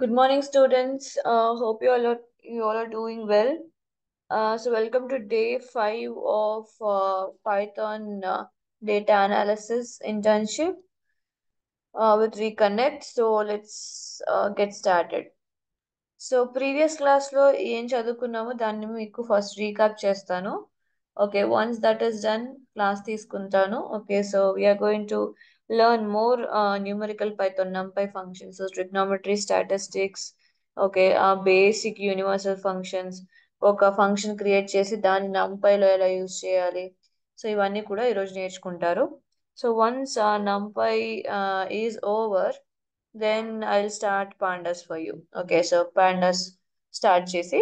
Good morning, students. Hope you all are doing well. So welcome to day 5 of Python data analysis internship with Reconnect. So let's get started. So previous క్లాస్లో ఏం చదువుకున్నామో దాన్ని మీకు first recap చేస్తాను. Okay, once that is done class తీసుకుంటాను. Okay, so we're going to learn more numerical Python numpy functions, trigonometry, statistics. Okay, basic universal functions, ఒక function create చేసి దాన్ని numpyలో ఎలా యూజ్ చేయాలి, సో ఇవన్నీ కూడా ఈరోజు నేర్చుకుంటారు. So once numpy is over, then I'll start pandas for you. Okay, so pandas start చేసి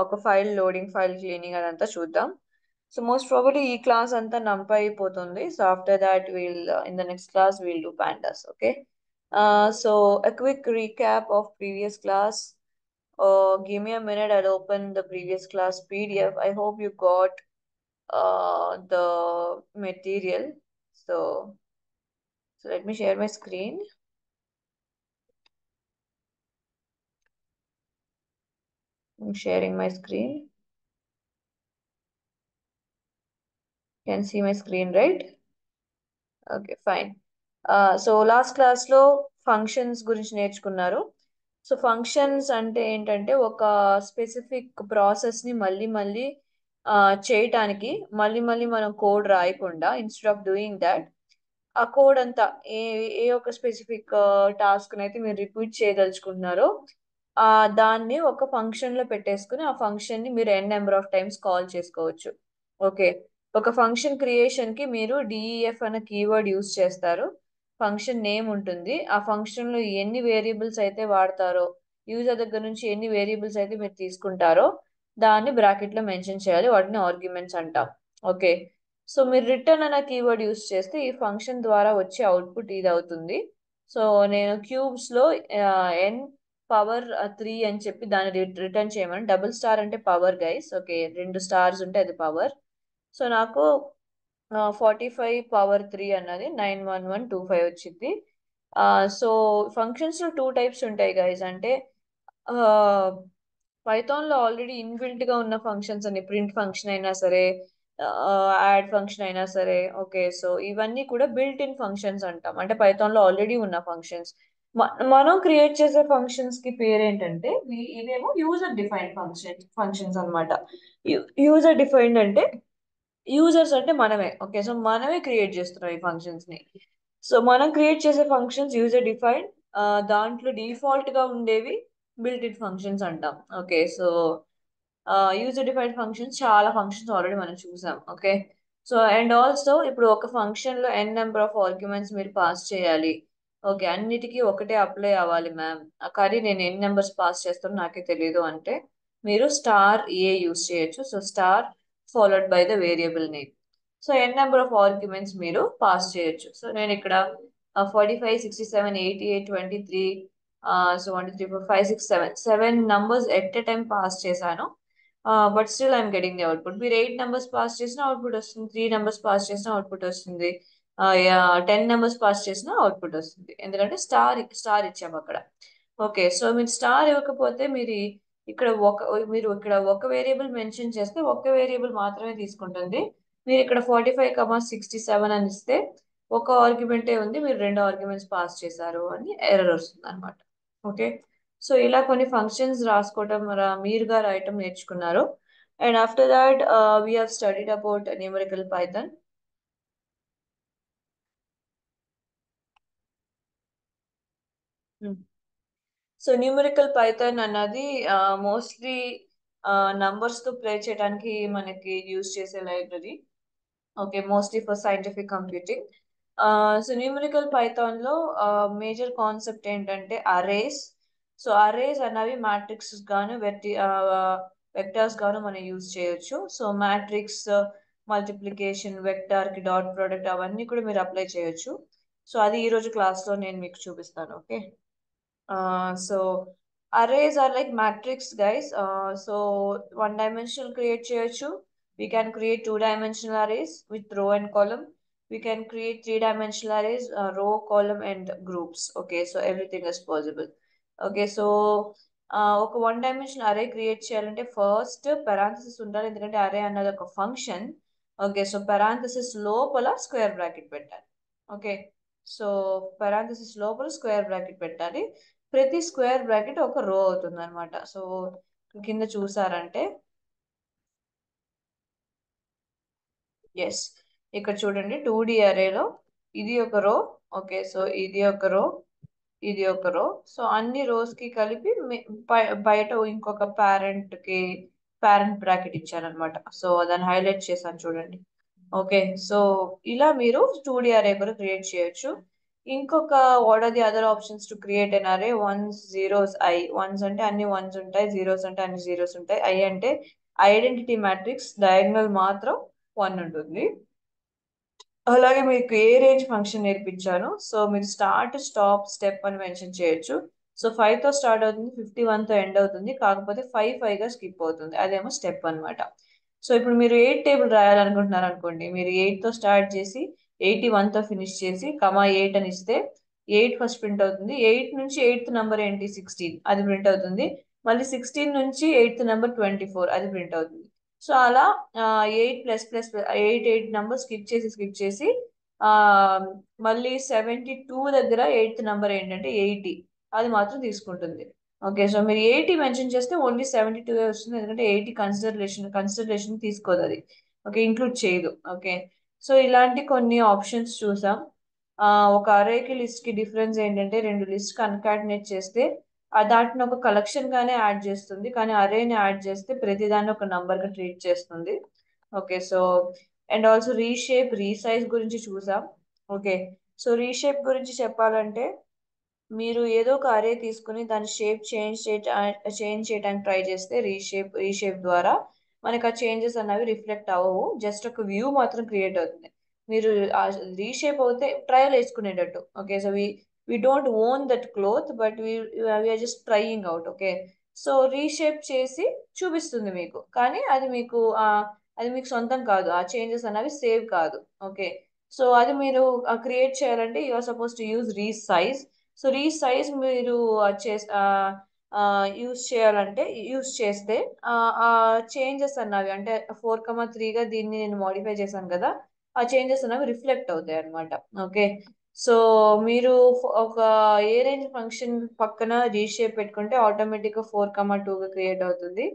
ఒక ఫైల్ లోడింగ్, ఫైల్ క్లీనింగ్ అదంతా చూద్దాం. సో మోస్ట్ ప్రాబబ్లీ ఈ క్లాస్ అంతా నంపై అయిపోతుంది. So after that in the next class we'll do pandas. Okay, so a quick recap of previous class. Give me a minute, I'll open the previous class PDF. I hope you got the material. So let me share my screen. I'm sharing my screen. Can see my screen, right? Okay, fine. So last క్లాస్లో functions గురించి నేర్చుకున్నారు. So functions అంటే ఏంటంటే ఒక specific ప్రాసెస్ని మళ్ళీ మళ్ళీ చేయటానికి మళ్ళీ మళ్ళీ మనం కోడ్ రాయకుండా, ఇన్స్టెడ్ ఆఫ్ డూయింగ్ దాట్, ఆ కోడ్ అంతా ఏ ఏ ఒక స్పెసిఫిక్ టాస్క్ అయితే మీరు రిపీట్ చేయదలుచుకుంటున్నారో దాన్ని ఒక ఫంక్షన్ లో పెట్టేసుకుని ఆ ఫంక్షన్ ని మీరు ఎన్ నెంబర్ ఆఫ్ టైమ్స్ కాల్ చేసుకోవచ్చు. ఓకే, ఒక ఫంక్షన్ క్రియేషన్ కి మీరు డిఈఎఫ్ అనే కీవర్డ్ యూస్ చేస్తారు. ఫంక్షన్ నేమ్ ఉంటుంది. ఆ ఫంక్షన్ లో ఎన్ని వేరియబుల్స్ అయితే వాడతారో, యూజర్ దగ్గర నుంచి ఎన్ని వేరియబుల్స్ అయితే మీరు తీసుకుంటారో దాన్ని బ్రాకెట్ లో మెన్షన్ చేయాలి. వాటిని ఆర్గ్యుమెంట్స్ అంటాం. ఓకే, సో మీరు రిటర్న్ అనే కీవర్డ్ యూస్ చేస్తే ఈ ఫంక్షన్ ద్వారా వచ్చే అవుట్పుట్ ఇది అవుతుంది. సో నేను క్యూబ్స్ లో ఎన్ పవర్ 3 అని చెప్పి దాన్ని రిటర్న్ చేయమని, డబుల్ స్టార్ అంటే పవర్ గైస్. ఓకే, 2 స్టార్స్ ఉంటే అది పవర్. సో నాకు 45 పవర్ 3 అన్నది 91125 వచ్చింది. సో ఫంక్షన్స్ లో 2 టైప్స్ ఉంటాయి గైస్. అంటే పైథాన్ లో ఆల్రెడీ ఇన్బిల్ట్ గా ఉన్న ఫంక్షన్స్ అని, ప్రింట్ ఫంక్షన్ అయినా సరే, యాడ్ ఫంక్షన్ అయినా సరే. ఓకే, సో ఇవన్నీ కూడా బిల్ట్ ఇన్ ఫంక్షన్స్ అంటాం. అంటే పైథాన్ లో ఆల్రెడీ ఉన్న ఫంక్షన్స్. మనం క్రియేట్ చేసే ఫంక్షన్స్ కి పేరేంటంటే ఇవేమో యూజర్ డిఫైన్డ్ ఫంక్షన్స్ అన్నమాట. యూజర్ డిఫైన్డ్ అంటే యూజర్స్ అంటే మనమే. ఓకే, సో మనమే క్రియేట్ చేస్తున్నాం ఈ ఫంక్షన్స్ ని. సో మనం క్రియేట్ చేసే ఫంక్షన్స్ యూజర్ డిఫైన్డ్. దాంట్లో డిఫాల్ట్ గా ఉండేవి బిల్ట్ ఇన్ ఫంక్షన్స్ అంటాం. Okay, so user defined functions చాలా ఫంక్షన్స్ ఆల్రెడీ మనం చూసాం. ఓకే, సో అండ్ ఆల్సో ఇప్పుడు ఒక ఫంక్షన్ లో ఎన్ నెంబర్ ఆఫ్ ఆర్గ్యుమెంట్స్ మీరు పాస్ చేయాలి. ఓకే, అన్నిటికీ ఒకటే అప్లై అవ్వాలి మ్యామ్, కానీ నేను ఎన్ని నెంబర్స్ పాస్ చేస్తానో నాకే తెలియదు అంటే మీరు స్టార్ ఏ యూస్ చేయొచ్చు. So star followed by the variable name. So N number of arguments మీరు పాస్ చేయొచ్చు. సో నేను ఇక్కడ 45, 67, 88, 23, so 1, 2, 3, 4, 5, 6, 7 numbers at a time pass చేశాను. But still I'm getting the output. మీరు 8 నెంబర్స్ పాస్ చేసిన అవుట్పుట్ వస్తుంది, 3 నెంబర్స్ పాస్ చేసిన output వస్తుంది, 10 నెంబర్స్ పాస్ చేసిన అవుట్పుట్ వస్తుంది. ఎందుకంటే స్టార్ స్టార్ ఇచ్చాము అక్కడ. ఓకే, సో మీరు స్టార్ ఇవ్వకపోతే ఇక్కడ ఒక మీరు ఇక్కడ ఒక వేరియబుల్ మెన్షన్ చేస్తే ఒక వేరియబుల్ మాత్రమే తీసుకుంటుంది. మీరు ఇక్కడ 45, 67 అని ఇస్తే ఒక ఆర్గ్యుమెంటే ఉంది, మీరు 2 ఆర్గ్యుమెంట్స్ పాస్ చేశారు అని ఎర్రర్ వస్తుంది అనమాట. ఓకే, సో ఇలా కొన్ని ఫంక్షన్స్ రాసుకోవటం మీరుగా రాయటం నేర్చుకున్నారు. And after that we have studied about numerical Python. So numerical Python అన్నది మోస్ట్లీ నంబర్స్ తో ప్లే చేయడానికి మనకి యూజ్ చేసే library. Okay, mostly for scientific computing. So numerical Python లో మేజర్ కాన్సెప్ట్ ఏంటంటే అరేస్. సో అరేస్ అన్నవి మ్యాట్రిక్స్ గాను vectors గాను మనం యూజ్ చేయొచ్చు. సో మ్యాట్రిక్స్ మల్టిప్లికేషన్, వెక్టార్ కి డాట్ ప్రోడక్ట్ అవన్నీ కూడా మీరు అప్లై చేయొచ్చు. సో అది ఈ రోజు క్లాస్ లో నేను మీకు చూపిస్తాను. Okay, so arrays are like matrix guys. So one dimensional create చేయొచ్చు. We can create two-dimensional arrays with row and column. We can create three-dimensional arrays, row, column and groups. Okay, so everything is possible. Okay so ఒక one dimension అరే create చేయాలంటే first parenthesis ఉండాలి, ఎందుకంటే అరే అన్నది ఒక function. Okay so parenthesis లోపల square bracket పెట్టాలి. ఓకే సో పెరాంథసిస్ లోపల స్క్వేర్ బ్రాకెట్ పెట్టాలి. ప్రతి స్క్వేర్ బ్రాకెట్ ఒక రో అవుతుంది అనమాట. సో కింద చూసారంటే ఎస్, ఇక్కడ చూడండి 2D అరేలో ఇది ఒక రో. ఓకే సో ఇది ఒక రో, ఇది ఒక రో. సో అన్ని రోస్ కి కలిపి బయట ఇంకొక పేరెంట్ బ్రాకెట్ ఇచ్చారనమాట. సో దాన్ని హైలైట్ చేశాను చూడండి. ఓకే సో ఇలా మీరు 2D అరే కూడా క్రియేట్ చేయొచ్చు. ఇంకొక what are the other options to create an array? Ones zeros I. Once అంటే అన్ని వన్స్ ఉంటాయి, జీరోస్ అంటే అన్ని జీరోస్ ఉంటాయి, ఐ అంటే ఐడెంటిటీ మ్యాట్రిక్స్ డయాగ్నల్ మాత్రం 1 ఉంటుంది. అలాగే మీకు ఏ రేంజ్ ఫంక్షన్ నేర్పించాను, సో మీరు స్టార్ట్ స్టాప్ స్టెప్ అని మెన్షన్ చేయొచ్చు. సో 5 తో స్టార్ట్ అవుతుంది, 51 తో ఎండ్ అవుతుంది, కాకపోతే 5 గా స్కిప్ అవుతుంది, అదేమో స్టెప్ అన్నమాట. సో ఇప్పుడు మీరు 8 టేబుల్ రాయాలనుకుంటున్నారు అనుకోండి, మీరు 8 తో స్టార్ట్ చేసి 81 తో ఫినిష్ చేసి కమా 8 అని ఇస్తే 8 ఫస్ట్ ప్రింట్ అవుతుంది. 8 నుంచి 8th నెంబర్ ఏంటి? 16, అది ప్రింట్ అవుతుంది. మళ్ళీ 16 నుంచి 8th నెంబర్ 24, అది ప్రింట్ అవుతుంది. సో అలా 8 ప్లస్ ఎయిట్ నెంబర్ స్కిప్ చేసి ఆ మళ్ళీ 72 దగ్గర 8th నెంబర్ ఏంటంటే 80, అది మాత్రం తీసుకుంటుంది. ఓకే సో మీరు 80 మెన్షన్ చేస్తే ఓన్లీ 72 వస్తుంది, ఎందుకంటే 80 కన్సిడరేషన్ తీసుకోదు అది. ఓకే ఇంక్లూడ్ చేయదు. ఓకే సో ఇలాంటి కొన్ని ఆప్షన్స్ చూసాం. ఆ ఒక అరేకి లిస్ట్ కి డిఫరెన్స్ ఏంటంటే రెండు లిస్ట్ కన్కాటినేట్ చేస్తే దాటిని ఒక కలెక్షన్ గానే యాడ్ చేస్తుంది, కానీ అరేని యాడ్ చేస్తే ప్రతిదాన్ని ఒక నంబర్ గా ట్రీట్ చేస్తుంది. Okay so and also reshape resize గురించి చూసాం. ఓకే సో రీషేప్ గురించి చెప్పాలంటే మీరు ఏదో ఒక అరే తీసుకుని దాని షేప్ చేంజ్ చేయడానికి ట్రై చేస్తే రీషేప్ ద్వారా మనకి ఆ చేంజెస్ అనేవి రిఫ్లెక్ట్ అవ్వవు, జస్ట్ ఒక వ్యూ మాత్రం క్రియేట్ అవుతుంది. మీరు రీషేప్ అవుతే ట్రయల్ వేసుకునేటట్టు. Okay so we don't own that cloth, but we're just trying out. Okay so reshape చేసి చూపిస్తుంది మీకు, కానీ అది మీకు సొంతం కాదు, ఆ చేంజెస్ అనేవి సేవ్ కాదు. ఓకే సో అది మీరు క్రియేట్ చేయాలంటే you are suppose to use resize. So resize మీరు యూస్ చేస్తే ఆ ఆ చేంజెస్ అన్నవి అంటే 4,3గా దీన్ని నేను మోడిఫై చేశాను కదా, ఆ చేంజెస్ అనేవి రిఫ్లెక్ట్ అవుతాయి అన్నమాట. ఓకే సో మీరు ఒక ఏ రేంజ్ ఫంక్షన్ పక్కన రీషేప్ పెట్టుకుంటే ఆటోమేటిక్గా 4,2గా క్రియేట్ అవుతుంది.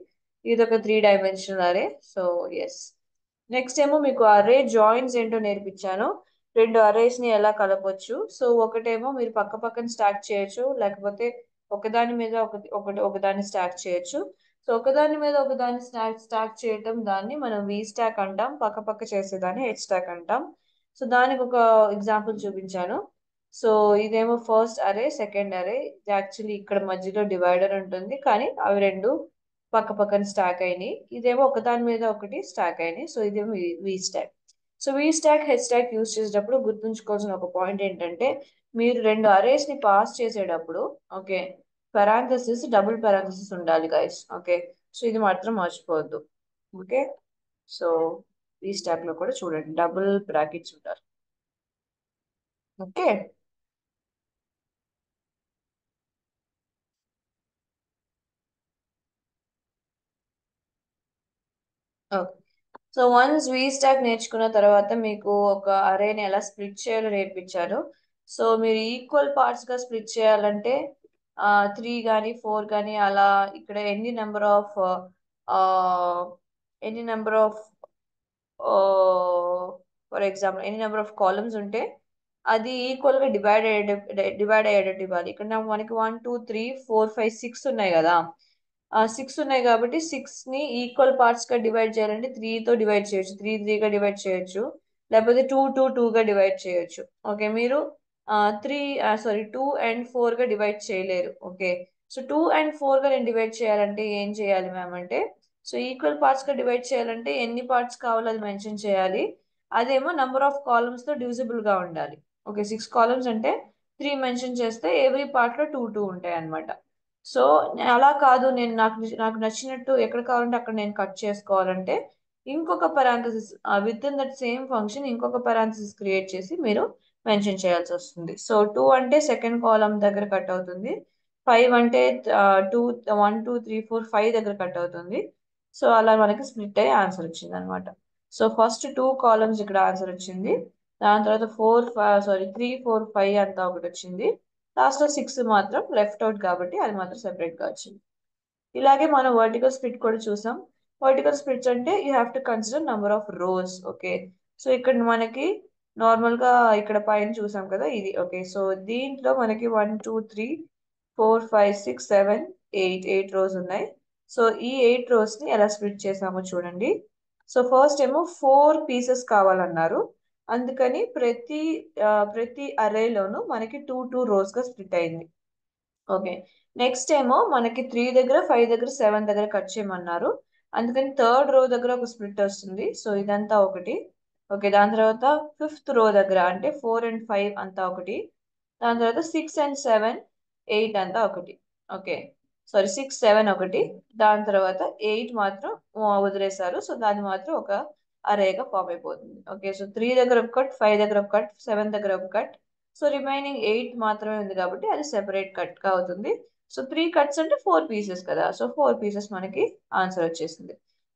ఇది ఒక 3 డైమెన్షనల్ అరే. సో ఎస్, నెక్స్ట్ ఏమో మీకు అరే జాయిన్స్ ఏంటో నేర్పించాను. రెండు అరేస్ ని ఎలా కలపొచ్చు. సో ఒకటేమో మీరు పక్క పక్కన స్టాక్ చేయొచ్చు, లేకపోతే ఒకదాని మీద ఒకదాన్ని స్టాక్ చేయొచ్చు. సో ఒకదాని మీద ఒకదాన్ని స్టాక్ చేయటం దాన్ని మనం వి స్టాక్ అంటాం, పక్క పక్క చేసేదాన్ని హెచ్ స్టాక్ అంటాం. సో దానికి ఒక ఎగ్జాంపుల్ చూపించాను. సో ఇదేమో ఫస్ట్ అరే, సెకండ్ అరే. యాక్చువల్లీ ఇక్కడ మధ్యలో డివైడర్ ఉంటుంది, కానీ అవి రెండు పక్క పక్కన స్టాక్ అయినాయి. ఇదేమో ఒకదాని మీద ఒకటి స్టాక్ అయినాయి. సో ఇదేమో వి stock. So we stock H stack use చేసేటప్పుడు గుర్తుంచుకోవాల్సిన ఒక పాయింట్ ఏంటంటే, మీరు రెండు అరేస్ ని పాస్ చేసేటప్పుడు ఓకే డబుల్ పారాంథసిస్ ఉండాలి గైస్. ఓకే సో ఇది మాత్రం మర్చిపోవద్దు. ఓకే సో వి స్టాక్ లో కూడా చూడండి డబుల్ బ్రాకెట్స్ ఉంటారు. Okay okay so once we stack నేర్చుకున్న తర్వాత మీకు ఒక అరేని ఎలా స్ప్లిట్ చేయాలో నేర్పించారు. సో మీరు ఈక్వల్ పార్ట్స్ గా స్ప్లిట్ చేయాలంటే 3 కానీ 4 కానీ అలా ఇక్కడ ఎన్ని నెంబర్ ఆఫ్ ఫర్ ఎగ్జాంపుల్ ఎన్ని నెంబర్ ఆఫ్ కాలమ్స్ ఉంటే అది ఈక్వల్ గా డివైడ్ అయ్యేటట్టు ఇవ్వాలి. ఇక్కడ మనకి 1 2 3 4 5 6 ఉన్నాయి కదా. 6 ఉన్నాయి కాబట్టి 6 ని ఈక్వల్ పార్ట్స్ గా డివైడ్ చేయాలంటే 3తో డివైడ్ చేయొచ్చు, 3 గా డివైడ్ చేయొచ్చు, లేకపోతే 2 గా డివైడ్ చేయొచ్చు. ఓకే మీరు 2 అండ్ 4గా డివైడ్ చేయలేరు. ఓకే సో 2 అండ్ 4గా నేను డివైడ్ చేయాలంటే ఏం చేయాలి మ్యామ్ అంటే, సో ఈక్వల్ పార్ట్స్ గా డివైడ్ చేయాలంటే ఎన్ని పార్ట్స్ కావాలో అది మెన్షన్ చేయాలి. అదేమో నంబర్ ఆఫ్ కాలమ్స్ తో డివిజిబుల్ గా ఉండాలి. ఓకే 6 కాలమ్స్ అంటే 3 మెన్షన్ చేస్తే ఎవ్రీ పార్ట్ లో 2 ఉంటాయి అన్నమాట. సో అలా కాదు, నేను నాకు నచ్చినట్టు ఎక్కడ కావాలంటే అక్కడ నేను కట్ చేసుకోవాలంటే ఇంకొక parenthesis with in that same function ఇంకొక పారాంథసిస్ క్రియేట్ చేసి మీరు మెన్షన్ చేయాల్సి వస్తుంది. సో 2 అంటే సెకండ్ కాలమ్ దగ్గర కట్ అవుతుంది, ఫైవ్ అంటే టూ 1 2 3 4 5 దగ్గర కట్ అవుతుంది. సో అలా మనకి స్ప్లిట్ అయ్యి ఆన్సర్ వచ్చింది అనమాట. సో ఫస్ట్ 2 కాలమ్స్ ఇక్కడ ఆన్సర్ వచ్చింది. దాని తర్వాత 3 4 5 అంతా ఒకటి వచ్చింది. లాస్ట్ లో 6 మాత్రం లెఫ్ట్ అవుట్ కాబట్టి అది మాత్రం సెపరేట్ గా వచ్చింది. ఇలాగే మనం వర్టికల్ స్ప్లిట్ కూడా చూసాం. వర్టికల్ స్ప్లిట్స్ అంటే you have to consider number of rose. Okay, so ఇక్కడ మనకి నార్మల్ గా ఇక్కడ పైన చూసాం కదా ఇది. ఓకే, సో దీంట్లో మనకి 1 2 3 4 5 6 7 8 రోస్ ఉన్నాయి. సో ఈ 8 రోస్ ని ఎలా స్ప్లిట్ చేసామో చూడండి. సో ఫస్ట్ ఏమో 4 పీసెస్ కావాలన్నారు. అందుకని ప్రతి అరేలోను మనకి 2 2 రోస్ గా స్ప్లిట్ అయింది. ఓకే, నెక్స్ట్ ఏమో మనకి 3 దగ్గర 5 దగ్గర 7 దగ్గర కట్ చేయమన్నారు. అందుకని థర్డ్ రో దగ్గర ఒక స్ప్లిట్ వస్తుంది. సో ఇదంతా ఒకటి. ఓకే, దాని తర్వాత ఫిఫ్త్ రో దగ్గర అంటే 4 అండ్ 5 అంతా ఒకటి. దాని తర్వాత 6 అండ్ 7 8 అంతా ఒకటి. ఓకే, సారీ 6 7 ఒకటి. దాని తర్వాత 8 మాత్రం వదిలేశారు. సో దాన్ని మాత్రం ఒక అరేగా ఫామ్ అయిపోతుంది. ఓకే, సో 3 దగ్గర ఒక కట్, 5 దగ్గర ఒక కట్, 7 దగ్గర ఒక కట్. సో రిమైనింగ్ 8 మాత్రమే ఉంది కాబట్టి అది సెపరేట్ కట్ గా అవుతుంది. సో 3 కట్స్ అంటే 4 పీసెస్ కదా. సో 4 పీసెస్ మనకి ఆన్సర్ వచ్చేసింది.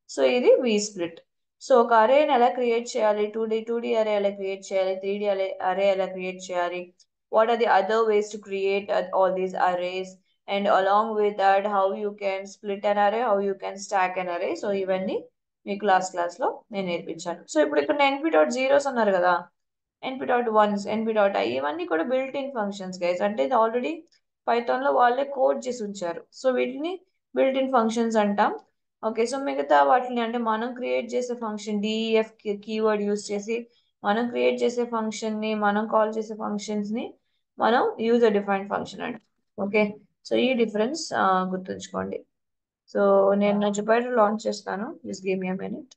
సో ఇది వి స్ప్లిట్. సో ఒక అరేని ఎలా క్రియేట్ చేయాలి, టూ డి అరే ఎలా క్రియేట్ చేయాలి, 3D అరే ఎలా క్రియేట్ చేయాలి, what are the other ways to create all these arrays, and along with that how you can split an array, how you can stack an array. So ఇవన్నీ మీకు class లో నేను నేర్పించాను. So ఇప్పుడు ఇక్కడ ఎన్పి డాట్ జీరోస్ అన్నారు కదా, ఎన్పి dot once, ఎన్పి dot I, ఇవన్నీ కూడా బిల్ట్ ఇన్ ఫంక్షన్స్ గైస్. అంటే ఇది ఆల్రెడీ పైథాన్ లో వాళ్ళే కోడ్ చేసి ఉంచారు. సో వీటిని బిల్ట్ ఇన్ ఫంక్షన్స్ అంటాం. ఓకే, సో మిగతా వాటిని అంటే మనం క్రియేట్ చేసే ఫంక్షన్ డిఈఎఫ్ కీవర్డ్ యూస్ చేసి మనం క్రియేట్ చేసే ఫంక్షన్ ని, మనం కాల్ చేసే ఫంక్షన్స్ ని మనం యూజర్ డిఫైన్డ్ ఫంక్షన్ అండి. ఓకే, సో ఈ డిఫరెన్స్ గుర్తుంచుకోండి. సో నేను నా జుపైటర్ లాంచ్ చేస్తాను. Just give me a minute.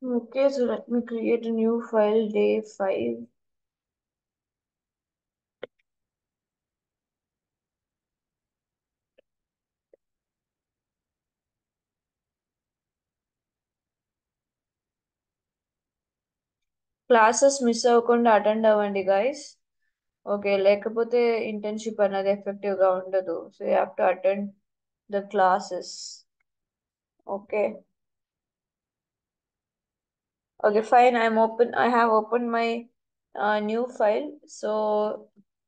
Okay, so let me create a new file, day 5. Classes miss అవ్వకుండా అటెండ్ అవ్వండి గైస్. ఓకే, లేకపోతే ఇంటర్న్షిప్ అనేది ఎఫెక్టివ్ గా ఉండదు. So you have to attend the classes. Okay, okay fine. I have open my new file. So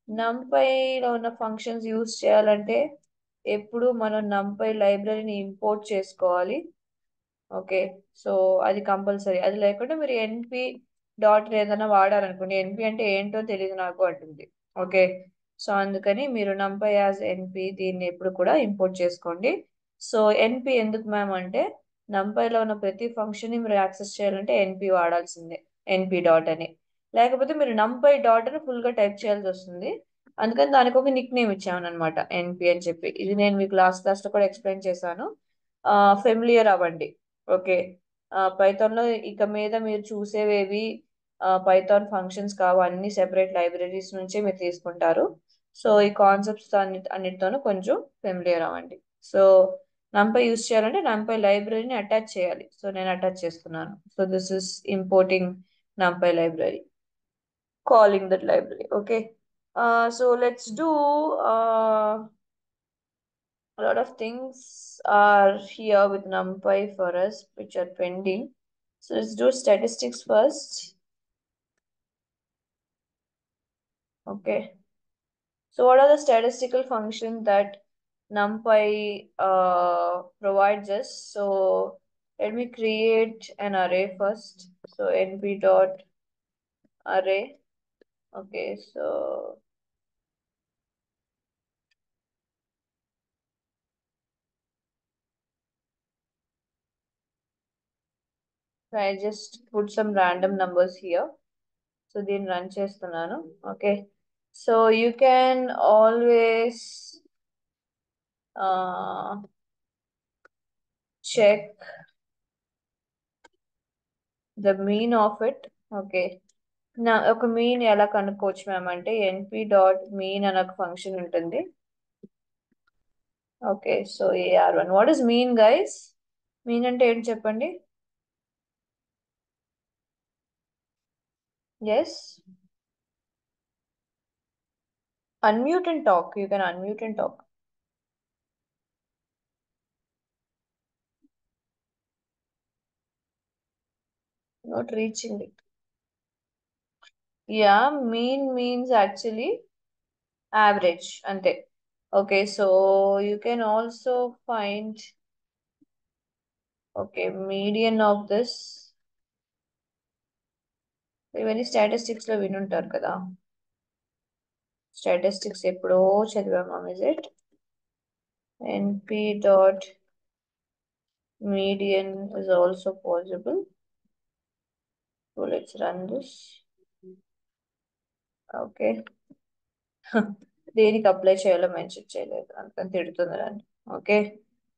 numpy లో ఉన్న functions use చేయాలంటే ఎప్పుడు మనం numpy లైబ్రరీని ఇంపోర్ట్ చేసుకోవాలి. ఓకే, సో అది కంపల్సరీ. అది లేకుండా మీరు ఎన్పి డాట్ ఏదైనా వాడాలనుకోండి, ఎన్పి అంటే ఏంటో తెలియదు నాకు అంటుంది. ఓకే, సో అందుకని మీరు numpy యాజ్ ఎన్పి దీన్ని ఎప్పుడు కూడా ఇంపోర్ట్ చేసుకోండి. సో ఎన్పి ఎందుకు మ్యామ్ అంటే numpy లో ఉన్న ప్రతి ఫంక్షన్ ని మీరు యాక్సెస్ చేయాలంటే ఎన్పి వాడాల్సిందే, ఎన్పి డాట్ అని. లేకపోతే మీరు numpy డాట్ అని ఫుల్ గా టైప్ చేయాల్సి వస్తుంది. అందుకని దానికి ఒక నిక్ నేమ్ ఇచ్చాను అనమాట, ఎన్పి అని చెప్పి. ఇది నేను మీకు లాస్ట్ క్లాస్ లో కూడా ఎక్స్ప్లెయిన్ చేశాను. ఫెమిలియర్ అవ్వండి. ఓకే, పైథాన్ లో ఇక మీద మీరు చూసేవేవి పైథాన్ ఫంక్షన్స్ కావు, అన్ని సెపరేట్ లైబ్రరీస్ నుంచే మీరు తీసుకుంటారు. సో ఈ కాన్సెప్ట్స్ అన్నిటితోనూ కొంచెం ఫెమిలియర్ అవ్వండి. సో నంపై యూస్ చేయాలంటే నంపై లైబ్రరీని అటాచ్ చేయాలి. సో నేను అటాచ్ చేస్తున్నాను. So this is importing నంపై library, calling that library. Okay, so let's do a lot of things are here with NumPy for us, which are pending. So let's do statistics first. Okay. So what are the statistical functions that NumPy provides us? So let me create an array first. So np dot array. Okay, so I just put some random numbers here. So దీన్ని run చేస్తున్నాను. Okay, so you can always uh, check the mean of it. Okay, నా ఒక mean ఎలా కనుక్కోవచ్చు ma'am అంటే NP dot mean అనే ఒక function ఉంటుంది. Okay, so AR1 what is mean guys? Mean అంటే ఏంటి చెప్పండి? Yes, unmute and talk. You can unmute and talk. Not reaching it. Yeah, mean means actually average. Ante. Okay, so you can also find, okay, median of this. ఇవన్నీ statistics లో వినుంటారు కదా. Statistics ఎప్పుడో చదివామా? Is it np dot median is also possible. So let's run this. Okay. దేనికి apply చేయాలో mention చేయలేదు, అందుకని తిడుతున్నారని. Okay,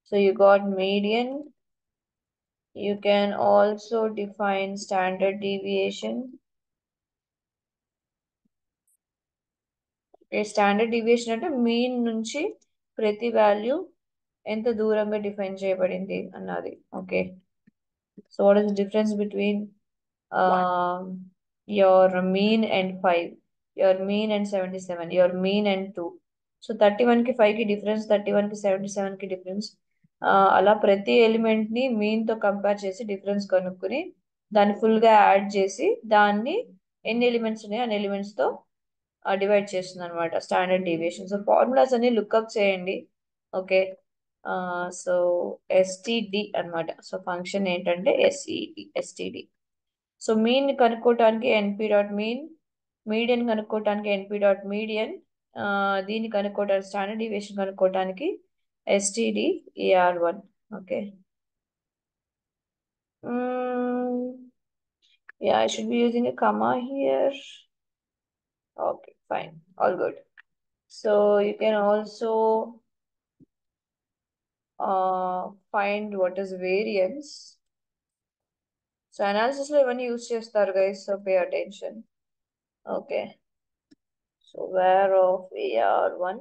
so you got median. You can also define standard deviation. Standard deviation అంటే మీన్ నుంచి ప్రతి వాల్యూ ఎంత దూరంగా డిఫైన్ చేయబడింది అన్నది. Okay, so what is the difference between your mean and 5, your mean and 77, your mean and 2. So 31 కి 5 కి difference, 31 కి 77 కి డిఫరెన్స్. అలా ప్రతి ఎలిమెంట్ ని మీన్ తో కంపేర్ చేసి డిఫరెన్స్ కనుక్కుని దాన్ని ఫుల్ గా యాడ్ చేసి దాన్ని ఎన్ని ఎలిమెంట్స్ ఉన్నాయో అన్ని ఎలిమెంట్స్ తో డివైడ్ చేస్తుంది అనమాట స్టాండర్డ్ డీవియేషన్. సో ఫార్ములాస్ అన్ని లుక్అప్ చేయండి. ఓకే, సో ఎస్టిడి అన్నమాట. సో ఫంక్షన్ ఏంటంటే ఎస్టిడి. సో మీన్ కనుక్కోవటానికి ఎన్పి డాట్ మీన్, మీడియన్ కనుక్కోవటానికి ఎన్పి డాట్ మీడియన్, దీన్ని కనుక్కోవటానికి స్టాండర్డ్ డీవియేషన్ కనుక్కోవటానికి STD AR1. Okay, yeah, I should be using a comma here. Okay, fine, all good. So you can also find what is variance. So analysis లో ఇవన్నీ use చేస్తారు guys, so pay attention. Okay, so where of AR1,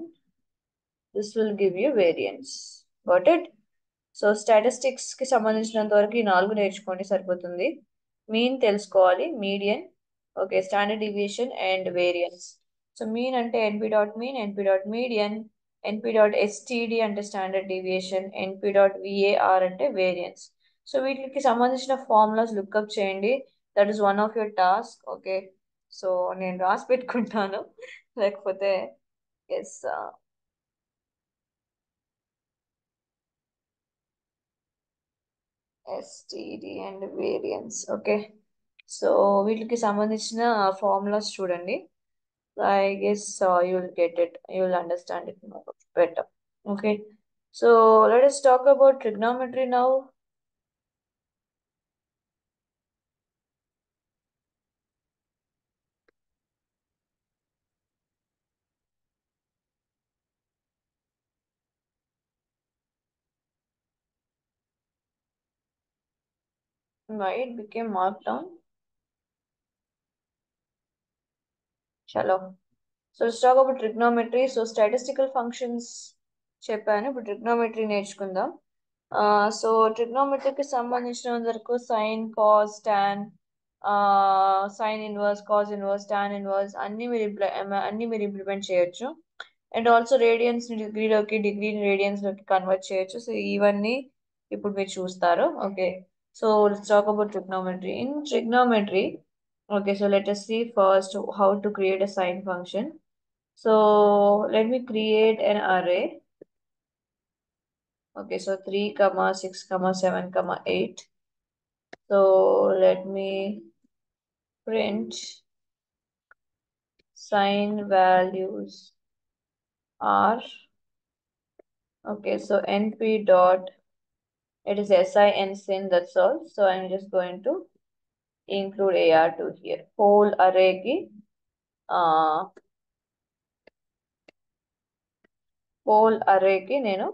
this will give you variance. Got it? So statistics కి సంబంధించినంత వరకు ఈ 4 నేర్చుకోండి సరిపోతుంది. Mean తెలుసుకోవాలి, median, okay, standard deviation and variance. So mean అంటే NP dot mean, NP dot median, NP dot STD అంటే standard deviation, NP dot VAR అంటే వేరియన్స్. సో వీటికి సంబంధించిన ఫార్ములాస్ లుక్అప్ చేయండి. That is one of your task. Okay, so నేను రాసి పెట్టుకుంటాను లేకపోతే yes. STD and variance. Okay, so వీటికి సంబంధించిన ఫార్ములాస్ చూడండి. I guess you will get it, you will understand it better. Okay, so let us talk about trigonometry now. Why it became marked down? చలో, so let's talk about trigonometry. So statistical functions చెప్పాను, ఇప్పుడు trigonometry నేర్చుకుందాం. So ట్రిగ్నోమెట్రీకి సంబంధించిన వరకు sine, cos, tan, sine inverse, cos inverse, tan inverse అన్ని మీరు implement చేయొచ్చు. అండ్ ఆల్సో రేడియన్స్ ని డిగ్రీలోకి, డిగ్రీని రేడియన్స్ లోకి కన్వర్ట్ చేయొచ్చు. సో ఇవన్నీ ఇప్పుడు మీరు చూస్తారు. Okay, so let's talk about trigonometry. In trigonometry, okay, so let us see first how to create a sine function. So let me create an array. Okay, so 3 comma 6 comma 7 comma 8. So let me print sine values are, okay, so np dot, it is sin sin, that's all. So I'm just going to include AR2 here. Whole array ki uh, whole array ki nenu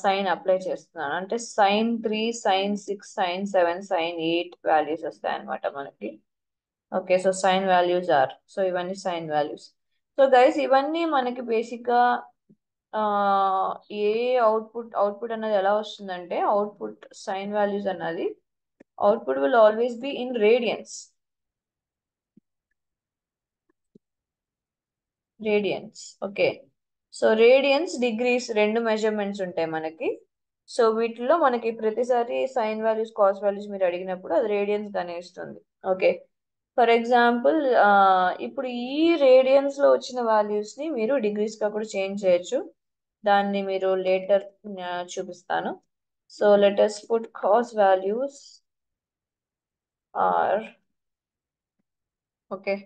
sine apply చేస్తున్నాను. అంటే sin3, sin6, sin7, sin8 values వస్తాయి అనమాట మనకి. Okay, so sine values are, so ఇవన్నీ sine values. So guys ఇవన్నీ మనకి బేసిక్గా ఏ అవుట్పుట్ అన్నది ఎలా వస్తుందంటే, అవుట్పుట్ సైన్ వాల్యూస్ అన్నది output will always be in radians. Okay, so radians degrees రెండు మెజర్మెంట్స్ ఉంటాయి మనకి. సో వీటిలో మనకి ప్రతిసారి సైన్ వాల్యూస్ కాస్ వాల్యూస్ మీరు అడిగినప్పుడు అది రేడియన్స్ గానే ఇస్తుంది. ఓకే, ఫర్ ఎగ్జాంపుల్ ఇప్పుడు ఈ రేడియన్స్ లో వచ్చిన వాల్యూస్ ని మీరు డిగ్రీస్ గా కూడా చేంజ్ చేయొచ్చు. దాన్ని మీరు లేటర్ చూపిస్తాను. So let us put cos values are, okay,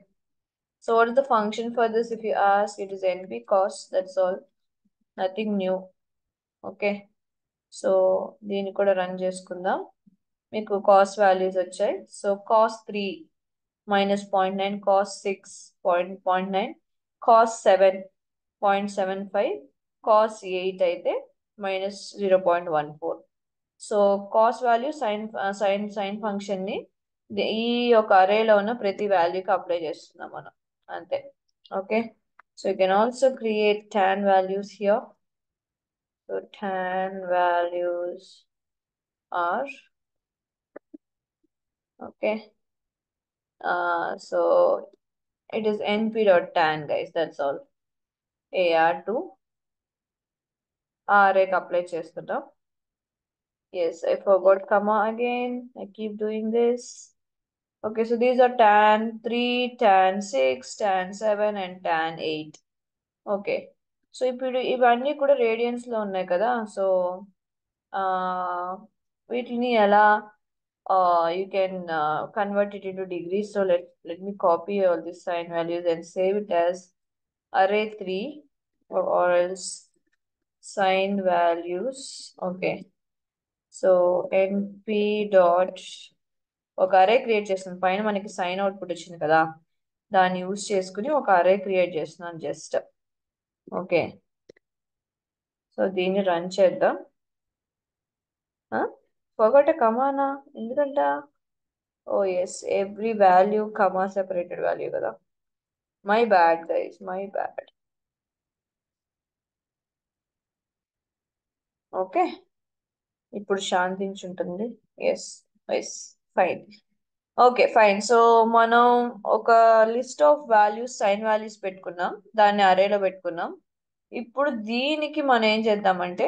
so what is the function for this? If you ask, it is np cos, that's all, nothing new. Okay, so దీన్ని కూడా run చేసుకుందాం. మీకు cos values వచ్చాయి. So cos3 -0.9, cos6 0.9, cos7 0.75, cos8 అయితే -0.14. So cos value sine function ని ఈ ఒక అరేలో ఉన్న ప్రతి వాల్యూకి అప్లై చేస్తున్నాం మనం, అంతే. Okay, so you can also create tan values here. So tan values are, okay, so it is np.tan guys, that's all. ar2 array apply చేస్తున్నాం. Yes, I forgot comma again, I keep doing this. Okay, so these are tan3, tan6, tan7 and tan8. Okay, so ఇప్పుడు ఇవన్నీ కూడా radians లో ఉన్నాయి కదా. So వీటిని ఎలా you can convert it into degrees. So let me copy all these sign values and save it as array3, or else sign values. Okay, so np dot ఒక array create చేస్తున్నాను. పైన మనకి sign output వచ్చింది కదా, దాన్ని use చేసుకుని ఒక array create చేస్తున్నాను జస్ట్. ఓకే, సో దీన్ని రన్ చేద్దాం. పొగట కమానా ఎందుకంట? Oh yes, every value comma separated value కదా. My bad guys, my bad. Okay, ఇప్పుడు శాంతించుంటుంది. Yes, yes, fine. Okay fine, so మనం ఒక list of values sine values పెట్టుకున్నాం, దాన్ని అరేలో పెట్టుకున్నాం. ఇప్పుడు దీనికి మనం ఏం చేద్దామంటే,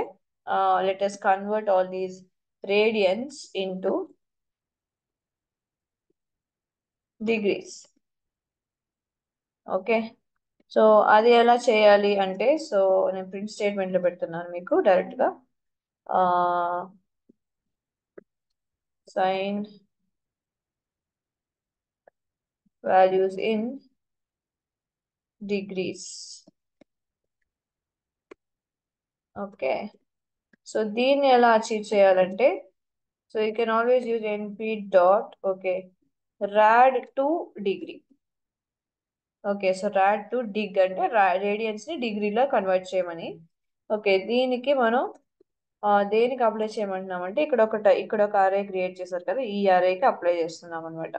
let us convert all these radians into degrees. Okay, so అది ఎలా చేయాలి అంటే, సో నేను ప్రింట్ స్టేట్మెంట్లో పెడుతున్నాను మీకు డైరెక్ట్గా. Sign values in degrees. Okay, so దీన్ని ఎలా అచీవ్ చేయాలంటే, so you can always use np dot, okay, rad to degree. Okay, so rad to dig అంటే రేడియన్స్ ని డిగ్రీలో కన్వర్ట్ చేయమని. ఓకే, దీనికి మనం దేనికి అప్లై చేయమంటున్నాం అంటే, ఇక్కడ ఒక అరే క్రియేట్ చేశారు కదా, ఈ అరేకి అప్లై చేస్తున్నాం అనమాట.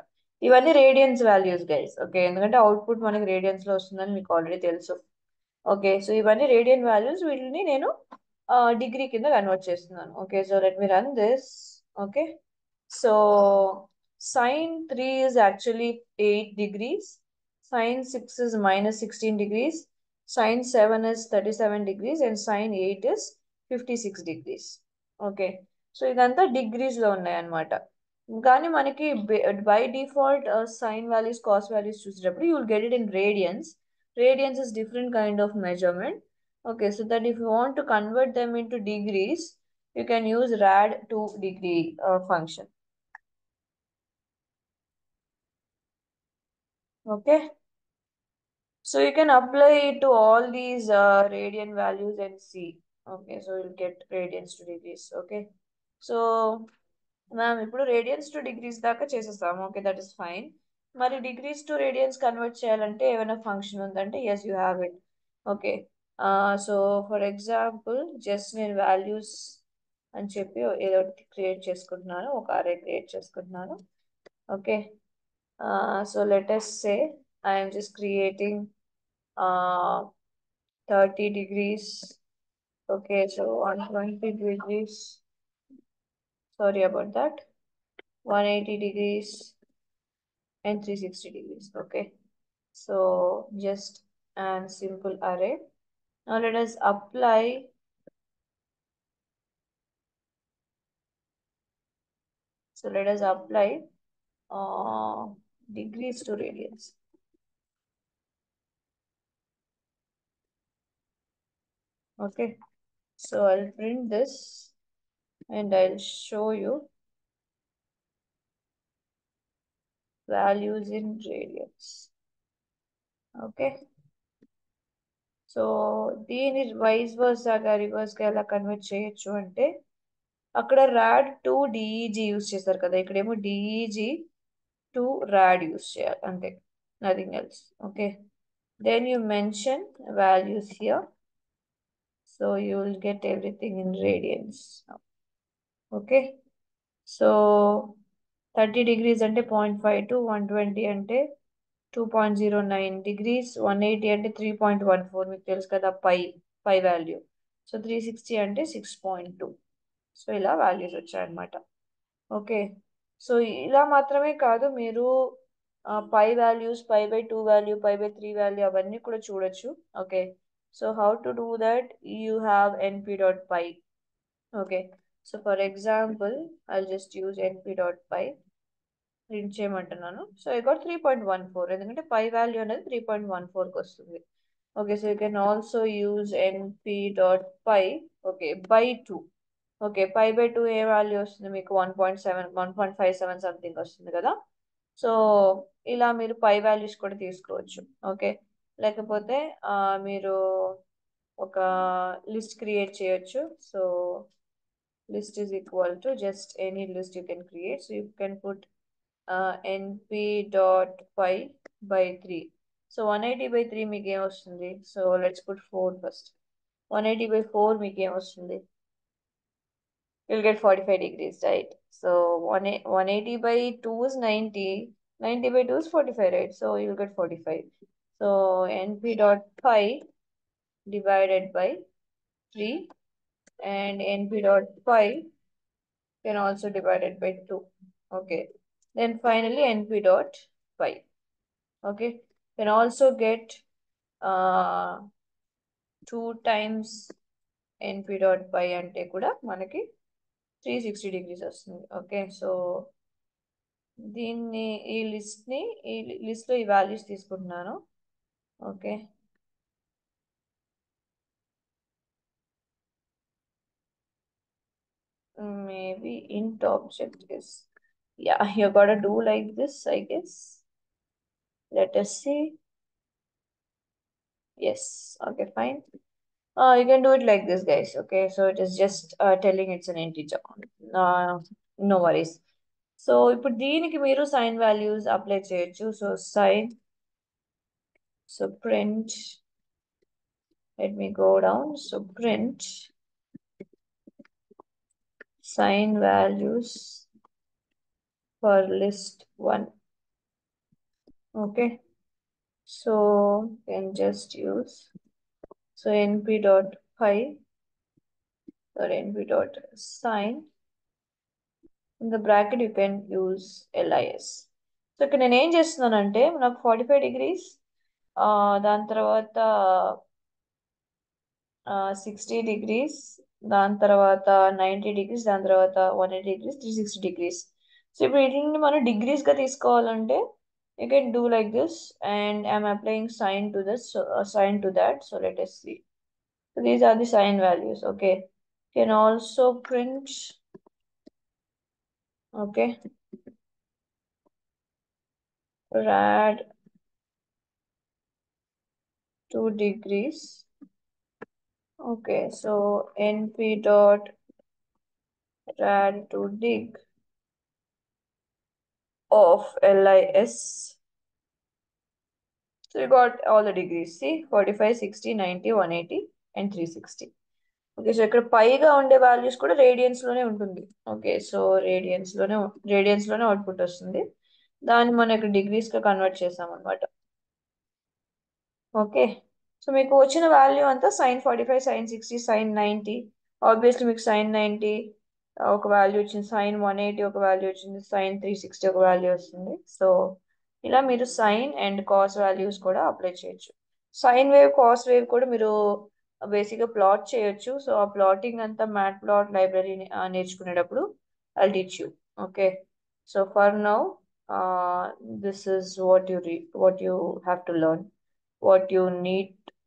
ఇవన్నీ రేడియన్స్ వాల్యూస్ గైస్. ఓకే, ఎందుకంటే అవుట్పుట్ మనకి రేడియన్స్ లో వస్తుందని మీకు ఆల్రెడీ తెలుసు. ఓకే, సో ఇవన్నీ రేడియన్ వాల్యూస్, వీటిని నేను డిగ్రీ కింద కన్వర్ట్ చేస్తున్నాను. Okay, so let me run this. Okay, so sin3 is actually 8 degrees, sin6 is -16 degrees, sin7 is 37 degrees, and sin8 is 56 degrees. Okay, so ఇదంతా degrees లో ఉన్నాయి అన్నమాట. కానీ మనకి by default sine values cos values చూసేటప్పుడు you will get it in radians. Radians is different kind of measurement. Okay, so that if you want to convert them into degrees, you can use rad to degree function. Okay, so you can apply it to all these radian values and see. Okay, so you'll get radians to degrees. Okay, so ma'am ఇప్పుడు radians to degrees దాకా చేసేస్తాము. Okay, that is fine. మరి degrees to radians convert చేయాలంటే ఏమైనా function ఉందంటే, yes you have it. Okay, so for example just నేను values అని చెప్పి ఏదో ఒకటి క్రియేట్ చేసుకుంటున్నాను, ఒక అరే క్రియేట్ చేసుకుంటున్నాను. Okay, so let us say I am just creating 30 degrees. Okay, so 120 degrees, sorry about that, 180 degrees and 360 degrees. Okay, so just and simple array. Now let us apply. So let us apply uh, degrees to radians. Okay, so I'll print this and I'll show you values in radians. Okay, so దీని vice వర్సాగా రివర్స్గా ఎలా convert చేయొచ్చు అంటే, అక్కడ rat to DEG use చేస్తారు కదా, ఇక్కడేమో DEG to rat use చేయాలి అంతే, nothing else. Okay, then you mention values here, so you will get everything in radians. Okay, so 30 degrees అంటే 0.52, 120 అంటే 2.09 degrees, 180 అంటే 3.14, మీకు తెలుసు కదా పై వాల్యూ. సో 360 అంటే 6.2. సో ఇలా వాల్యూస్ వచ్చాయన్నమాట. ఓకే, సో ఇలా మాత్రమే కాదు, మీరు పై వాల్యూస్, పై/2 వాల్యూ, పై/3 వాల్యూ అవన్నీ కూడా చూడొచ్చు. Okay, so how to do that, you have np.py. Okay, so for example I'll just use np.py, print చేయమంటున్నాను. సో ఐ గాట్ 3.14, ఎందుకంటే పై వాల్యూ అనేది 3.14కి వస్తుంది. Okay, so you can also use np.py. Okay, by2. Okay, pi by two ఏ value వస్తుంది మీకు, 1.7, 1.57 something వస్తుంది కదా. సో ఇలా మీరు పై వాల్యూస్ కూడా తీసుకోవచ్చు. ఓకే, లేకపోతే మీరు ఒక లిస్ట్ క్రియేట్ చేయొచ్చు. So list is equal to just any list you can create. So you can put np.py by 3. So 180 by 3 మీకు ఏం వస్తుంది, so let's put 4 first. 180 by 4 మీకు ఏం వస్తుంది, you'll get 45 degrees, right? So 180 by 2 is 90, 90 by 2 is 45, right? So you'll get 45. So np.py divided by 3 and np.py can also divide it by 2. Okay, then finally np.py. Okay, can also get 2 times np.py అంటే కూడా మనకి 360 degrees వస్తుంది. Okay, so దీన్ని ఈ లిస్ట్ని ఈ లిస్ట్లో ఈ values తీసుకుంటున్నాను. Okay, maybe int object is, yeah, you gotta do like this, I guess. Let us see. Yes, okay, fine. You can do it like this, guys. Okay, so it is just telling it's an integer. No worries. So ఇప్పుడు దీనికి మీరు sine values apply చేయొచ్చు. So sine, so print, let me go down. So print sign values for list 1. Okay, so can just use, so np.py or np.sign. In the bracket you can use lis. So ఇక్కడ నేను ఏం చేస్తున్నానంటే, నాకు 45 degrees, దాని తర్వాత 60 degrees, దాని తర్వాత 90 degrees, దాని తర్వాత 180 degrees, 360 degrees. సో ఇప్పుడు వీటిని మనం డిగ్రీస్గా తీసుకోవాలంటే you can do like this, and I'm applying sign to this, so sign to that. So let us see. So these are the sign values. Okay, can also print. Okay, rad 2 degrees. Okay, so np.rad to dig of lis So you got all the degrees. See, 45, 60, 90, 180 and 360. Okay, so ఇక్కడ పైగా ఉండే values కూడా radians లోనే ఉంటుంది. Okay, so radians లోనే output వస్తుంది. దాన్ని మనం ఇక్కడ డిగ్రీస్ గా కన్వర్ట్ చేసాం అనమాట. ఓకే, సో మీకు వచ్చిన వాల్యూ అంతా sin 45, sin 60, sin 90. ఆబ్వియస్లీ మీకు sin 90 ఒక వాల్యూ వచ్చింది, sin 180 ఒక వాల్యూ వచ్చింది, sin 360 ఒక వాల్యూ వస్తుంది. సో ఇలా మీరు సైన్ అండ్ కాస్ వాల్యూస్ కూడా అప్లై చేయొచ్చు. సైన్ వేవ్, కాస్ వేవ్ కూడా మీరు బేసిక్గా ప్లాట్ చేయొచ్చు. సో ఆ ప్లాటింగ్ అంతా మ్యాట్ ప్లాట్ లైబ్రరీ నేర్చుకునేటప్పుడు I teach you. Okay, so for now this is what you have to learn, what you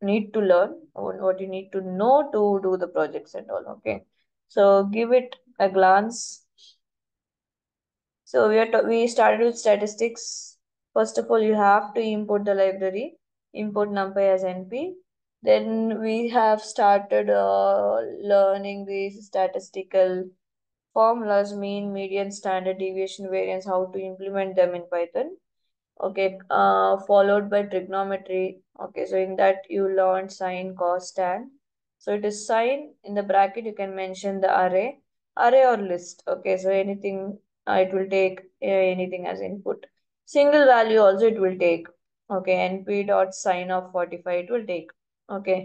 need to learn, or what you need to know to do the projects and all. Okay, so give it a glance. So we started with statistics. First of all, you have to import the library, import numpy as np. Then we have started learning these statistical formulas, mean, median, standard deviation, variance, how to implement them in Python. Okay, followed by trigonometry. Okay, so in that you learn sine, cos, tan. So it is sine, in the bracket you can mention the array or list. Okay, so anything, it will take anything as input. Single value also it will take. Okay, np dot sine of 45 it will take. Okay,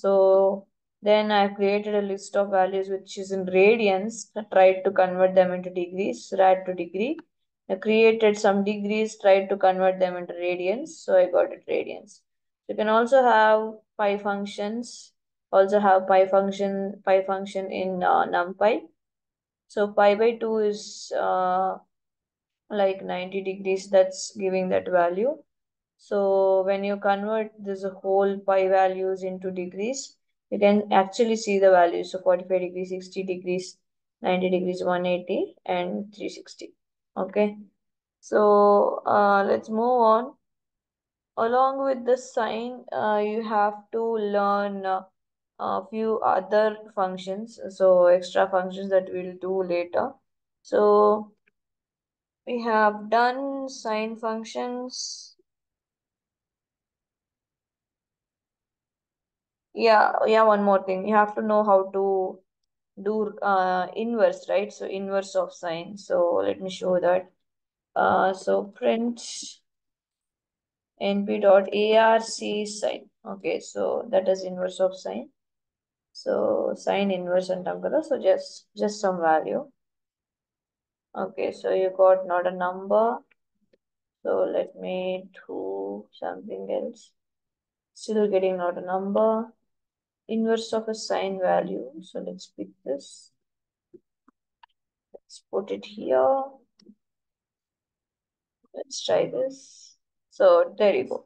so then I've created a list of values which is in radians, tried to convert them into degrees, rad to degree. I created some degrees, tried to convert them into radians, so I got it radians. You can also have pi functions, also have pi function in NumPy. So pi by 2 is like 90 degrees, that's giving that value. So when you convert this whole pi values into degrees, you can actually see the values. So 45 degrees, 60 degrees, 90 degrees, 180 and 360. Okay. So let's move on. Along with the sine, you have to learn a few other functions, so extra functions that we'll do later. So we have done sine functions. Yeah, one more thing. You have to know how to do inverse, right? So inverse of sine. So let me show that. So print np dot arc sine. Okay, so that is inverse of sine. So sine inverse antam kada. So just some value. Okay, so you got not a number. So let me do something else. Still getting not a number. Inverse of a sine value. So let's pick this. Let's put it here. Let's try this. So there you go.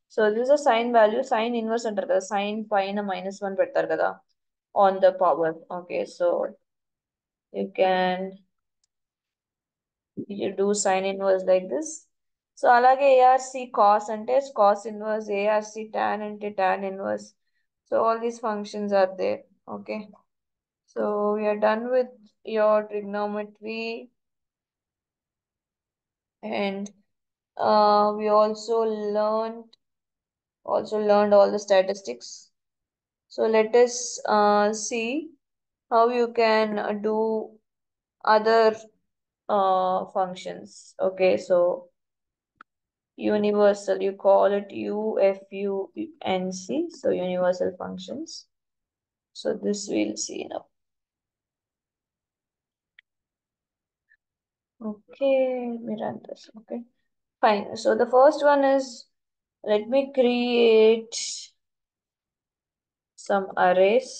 So this is a sine value. Sine inverse antar kada. Sine pine -1 పెడతారు కదా on the power. Okay, so you do sine inverse like this. So అలాగే ARC cos అంటే cos inverse, ARC tan అంటే tan inverse. So all these functions are there. Okay, so we are done with your trigonometry, and we also learned all the statistics. So let us see how you can do other functions. Okay, so universal, you call it UFUNC, so universal functions. So this we'll see now. Okay, let me run this. Okay, fine. So the first one is, let me create some arrays.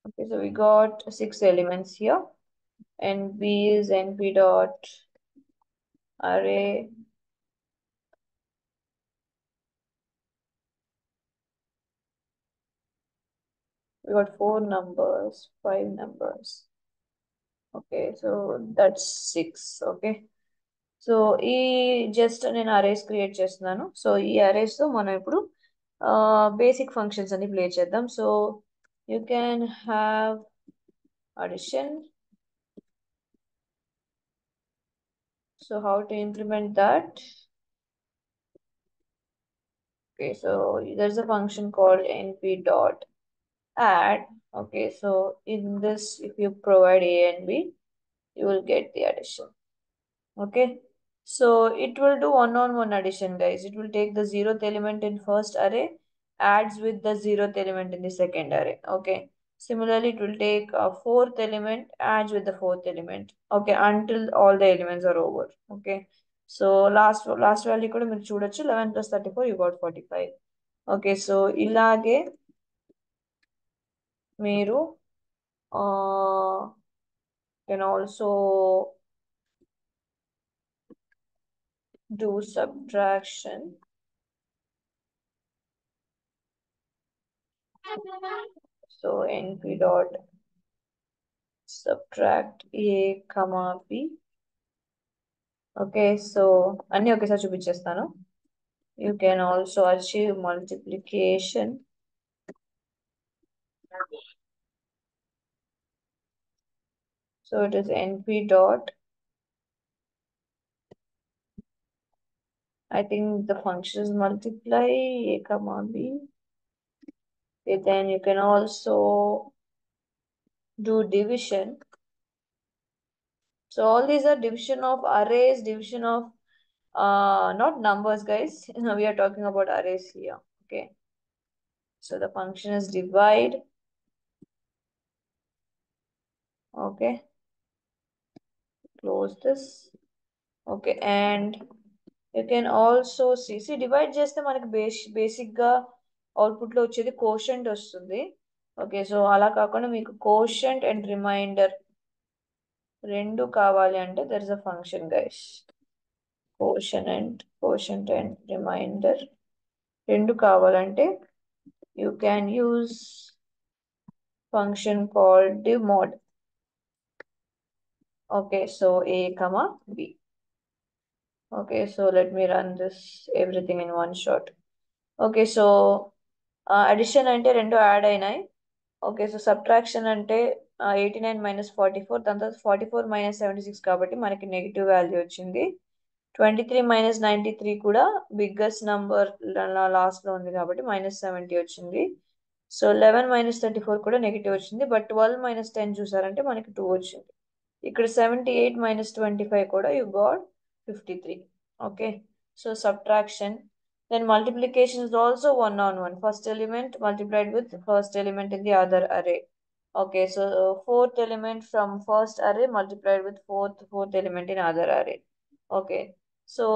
Okay, so we got 6 elements here, and B is np dot array. We got 4 numbers, 5 numbers. Okay, so that's 6. Okay, so ఈ just నేను arrays create చేస్తున్నాను. So ఈ arrays తో మనం ఇప్పుడు basic functions అని play చేద్దాం. So you can have addition. So how to implement that? Okay, so there's a function called np dot add. Okay, so in this, if you provide a and b, you will get the addition. Okay, so it will do one-on-one addition, guys. It will take the zeroth element in first array, adds with the zeroth element in the second array. Okay, similarly, it will take a fourth element, adds with the fourth element. Okay, until all the elements are over. Okay, so last value కూడా మీరు చూడొచ్చు 11 plus 34 you got 45. Okay, so ఇలాగే మీరు can also do subtraction. So np dot subtract a comma b. Okay, so అన్ని ఒకేసారి చూపించేస్తాను. You can also achieve multiplication. So it is np dot, I think the function is multiply a comma b. Okay, then you can also do division. So all these are division of arrays, division of not numbers, guys. We are talking about arrays here. Okay, so the function is divide. Okay, close this. Okay, and you can also see divide చేస్తే మనకి basic గా output లో వచ్చేది quotient వస్తుంది. Okay, so అలా కాకుండా మీకు quotient and remainder రెండు కావాలి అంటే there is a function, guys. Quotient and remainder రెండు కావాలంటే you can use function called div mod. Okay, so a comma b. Okay, so let me run this everything in one shot. Okay, so addition అంటే రెండు add అయినాయి. Okay, so subtraction అంటే 89 minus 44, దాని తర్వాత 44 minus 76 కాబట్టి మనకి negative value వచ్చింది. 23 minus 93 కూడా బిగ్గెస్ట్ నంబర్ లాస్ట్ లో ఉంది కాబట్టి -70 వచ్చింది. సో 11 మైనస్ 34 కూడా నెగిటివ్ వచ్చింది. బట్ 12 మైనస్ 10 చూసారంటే మనకి 2 వచ్చింది. ఇక్కడ 78 మైనస్ 25 కూడా you got 53. Okay, so subtraction. Then multiplication is also one-on-one. First element multiplied with first element in the other array. Okay, so fourth element from first array multiplied with fourth element in other array. Okay, so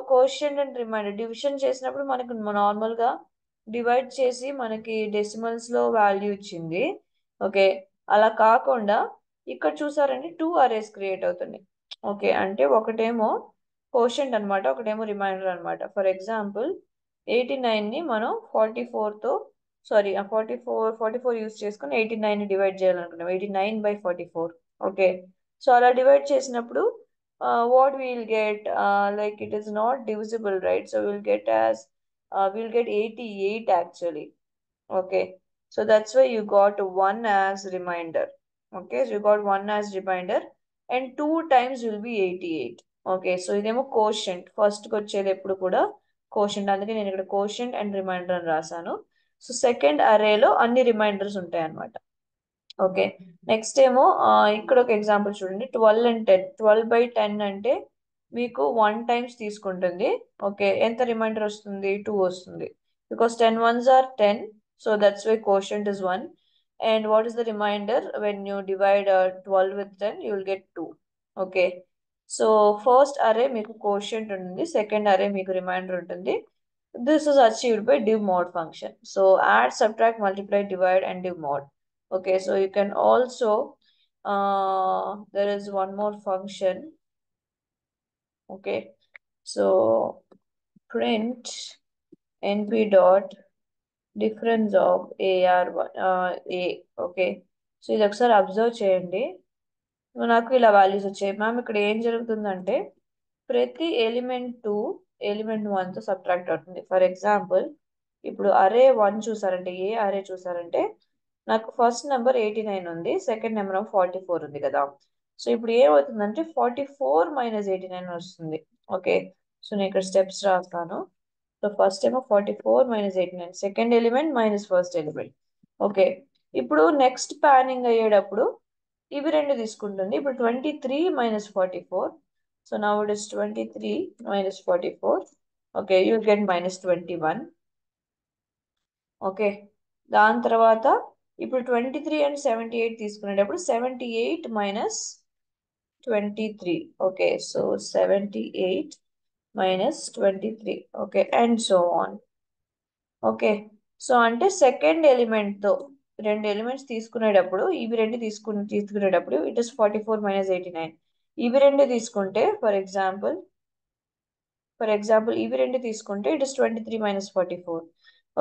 quotient and remainder division చేసినప్పుడు మనకు normal గా divide చేసి మనకి decimals లో value ఇచ్చింది. Okay, అలా కాకుండా ఇక్కడ చూసారంటే 2 అరేస్ క్రియేట్ అవుతున్నాయి. ఓకే, అంటే ఒకటేమో కోషంట్ అనమాట, ఒకటేమో రిమైండర్ అనమాట. ఫర్ ఎగ్జాంపుల్ 89 ని మనం 44 తో సారీ 44 యూస్ చేసుకుని 89 ని డివైడ్ చేయాలనుకున్నాం. 89/44. ఓకే, సో అలా డివైడ్ చేసినప్పుడు what we'll get, like it is not divisible, right? So we'll get 88 actually. Okay, so that's why you got 1 as reminder. Okay, so you got 1 as reminder and 2 times will be 88. Okay, so ఇదేమో quotient ఫస్ట్కి వచ్చేది ఎప్పుడు కూడా quotient, అందుకే నేను ఇక్కడ quotient and reminder అని రాశాను. సో సెకండ్ అరేలో అన్ని రిమైండర్స్ ఉంటాయి అన్నమాట. ఓకే, నెక్స్ట్ ఏమో ఇక్కడ ఒక ఎగ్జాంపుల్ చూడండి. 12 అండ్ 10, 12/10 అంటే మీకు 1 టైమ్స్ తీసుకుంటుంది. ఓకే, ఎంత రిమైండర్ వస్తుంది? 2 వస్తుంది. Because 10 ones are 10, so that's why quotient is 1. And what is the remainder? When you divide 12 with 10, you will get 2. Okay, so first అరే మీకు కోషంట్ ఉంటుంది, సెకండ్ అరే మీకు రిమైండర్ ఉంటుంది. This is achieved by div mod function. So add, subtract, multiply, divide and div mod. Okay, so you can also there is one more function. Okay, so print np dot difference of ar1 a. Okay, so ఇది ఒకసారి observe చేయండి. నాకు ఇలా values వచ్చాయి. Ma'am ఇక్కడ ఏం జరుగుతుందంటే ప్రతి ఎలిమెంట్ ఎలిమెంట్ 1 తో సబ్ట్రాక్ట్ అవుతుంది. ఫర్ ఎగ్జాంపుల్ ఇప్పుడు అరే 1 చూసారంటే, ఏ అరే చూసారంటే నాకు ఫస్ట్ నెంబర్ 89 ఉంది, సెకండ్ నెంబర్ 44 ఉంది కదా. సో ఇప్పుడు ఏమవుతుందంటే 44 - 89 వస్తుంది. ఓకే, సో నేను ఇక్కడ స్టెప్స్ రాస్తాను. సో ఫస్ట్ ఏమో 44 - 89, second element minus first element. Okay, ఇప్పుడు నెక్స్ట్ ప్యానింగ్ అయ్యేటప్పుడు ఇవి రెండు తీసుకుంటుంది. ఇప్పుడు 23 - 44. So now it is 23 - 44. Okay, you get -21. Okay, దాని తర్వాత ఇప్పుడు 23 అండ్ 78 తీసుకునేటప్పుడు 78 - 23. Okay, so 78 - 23. Okay, and so on. Okay, so అంటే సెకండ్ ఎలిమెంట్తో రెండు ఎలిమెంట్స్ తీసుకునేటప్పుడు ఇవి రెండు తీసుకునేటప్పుడు ఇట్ ఇస్ 44 - 89. ఇవి రెండు తీసుకుంటే ఫర్ ఎగ్జాంపుల్ ఇవి రెండు తీసుకుంటే ఇట్ ఇస్ 23 - 44.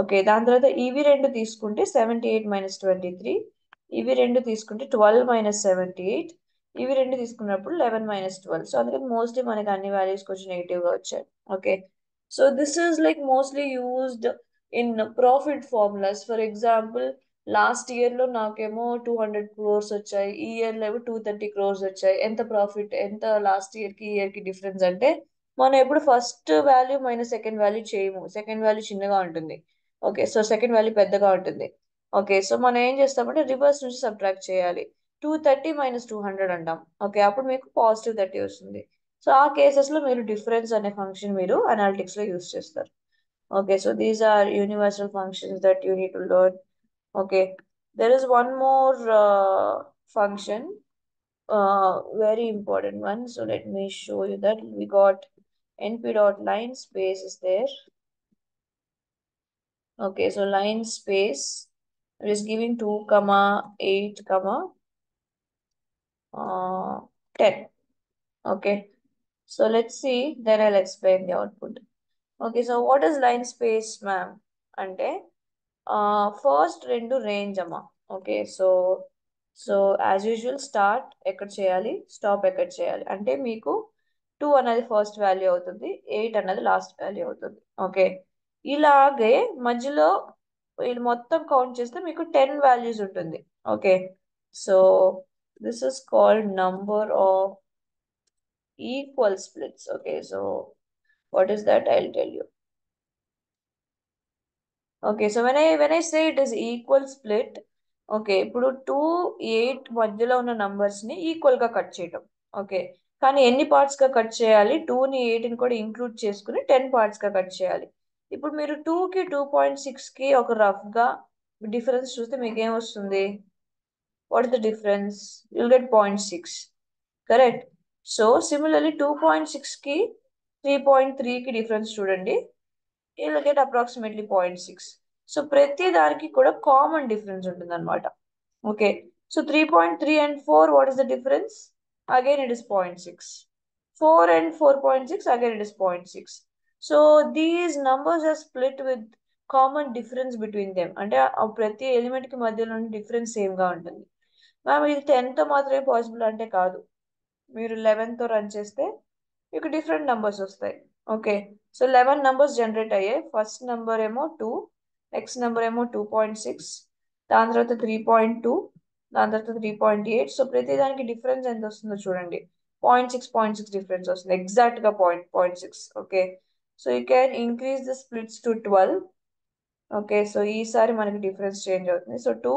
ఓకే, దాని తర్వాత ఇవి రెండు తీసుకుంటే 78 - 23. ఇవి రెండు తీసుకుంటే 12 - 78. ఇవి రెండు తీసుకున్నప్పుడు 11 - 12. సో అందుకని మోస్ట్లీ మనకి అన్ని వాల్యూస్ కొంచెం నెగిటివ్గా వచ్చాయి. Okay, so this is like mostly used in profit formulas. For example last ఇయర్లో నాకేమో 200 crores వచ్చాయి, ఈ ఇయర్లో ఏమో 230 crores వచ్చాయి. ఎంత ప్రాఫిట్, ఎంత లాస్ట్ ఇయర్కి ఈ ఇయర్కి డిఫరెన్స్ అంటే మనం ఎప్పుడు first value minus second value చేయము, సెకండ్ వాల్యూ చిన్నగా ఉంటుంది. ఓకే, సో సెకండ్ వాల్యూ పెద్దగా ఉంటుంది. ఓకే, సో మనం ఏం చేస్తామంటే రివర్స్ నుంచి సబ్ట్రాక్ట్ చేయాలి. 230 - 200 అంటాం. ఓకే, అప్పుడు మీకు +30 వస్తుంది. సో ఆ కేసెస్లో మీరు డిఫరెన్స్ అనే ఫంక్షన్ మీరు అనాలిటిక్స్లో యూస్ చేస్తారు. Okay, so these are universal functions that you need to learn. Okay, there is one more function, very important one. So let me show you that. We got np dot line space is there. Okay, so line space, it is giving 2, 8, 10. Okay, so let's see, then I'll explain the output. Okay, so what is line space, ma'am? అంటే first రెండు range అమ్మా. Okay, so as usual start ఎక్కడ చేయాలి, stop ఎక్కడ చేయాలి అంటే మీకు 2 అనేది ఫస్ట్ వాల్యూ అవుతుంది, 8 అన్నది లాస్ట్ వాల్యూ అవుతుంది. ఓకే, ఇలాగే మధ్యలో ఇది మొత్తం కౌంట్ చేస్తే మీకు 10 వాల్యూస్ ఉంటుంది. Okay, so this is called number of equal splits. Okay, so what is that, I will tell you. Okay, so when I say it is equal split, okay ఇప్పుడు 2, 8 మధ్యలో ఉన్న numbers ని equal గా cut చేయటం. Okay, కానీ ఎన్ని parts గా cut చేయాలి, 2ని 8ని కూడా ఇంక్లూడ్ చేసుకుని 10 పార్ట్స్ గా కట్ చేయాలి. ఇప్పుడు మీరు 2కి 2.6కి ఒక రఫ్ గా డిఫరెన్స్ చూస్తే మీకు ఏమొస్తుంది, what is the difference, you'll get 0.6. Correct. So similarly 2.6కి 3.3కి డిఫరెన్స్ చూడండి, you'll get approximately 0.6. సో ప్రతి దానికి కూడా కామన్ డిఫరెన్స్ ఉంటుంది అనమాట. Okay, so 3.3 and 4, what is the difference? Again it is 0.6. 4 and 4.6, again it is 0.6. So these numbers are split with common difference between them. అంటే ఆ ప్రతి element కి మధ్యలో డిఫరెన్స్ సేమ్ గా ఉంటుంది. మ్యామ్ ఇది 10తో మాత్రమే పాసిబుల్ అంటే కాదు, మీరు 11తో రన్ చేస్తే మీకు డిఫరెంట్ నంబర్స్ వస్తాయి. ఓకే, సో 11 నంబర్స్ జనరేట్ అయ్యాయి. ఫస్ట్ నెంబర్ ఏమో 2, నెక్స్ట్ నెంబర్ ఏమో 2.6, దాని తర్వాత 3.2, దాని తర్వాత 3.8. సో ప్రతి దానికి డిఫరెన్స్ ఎంత వస్తుందో చూడండి, 0.6 డిఫరెన్స్ వస్తుంది, ఎగ్జాక్ట్ గా 0.6. Okay, so you can increase the splits to 12. Okay, so ఈసారి మనకి డిఫరెన్స్ చేంజ్ అవుతుంది. సో 2,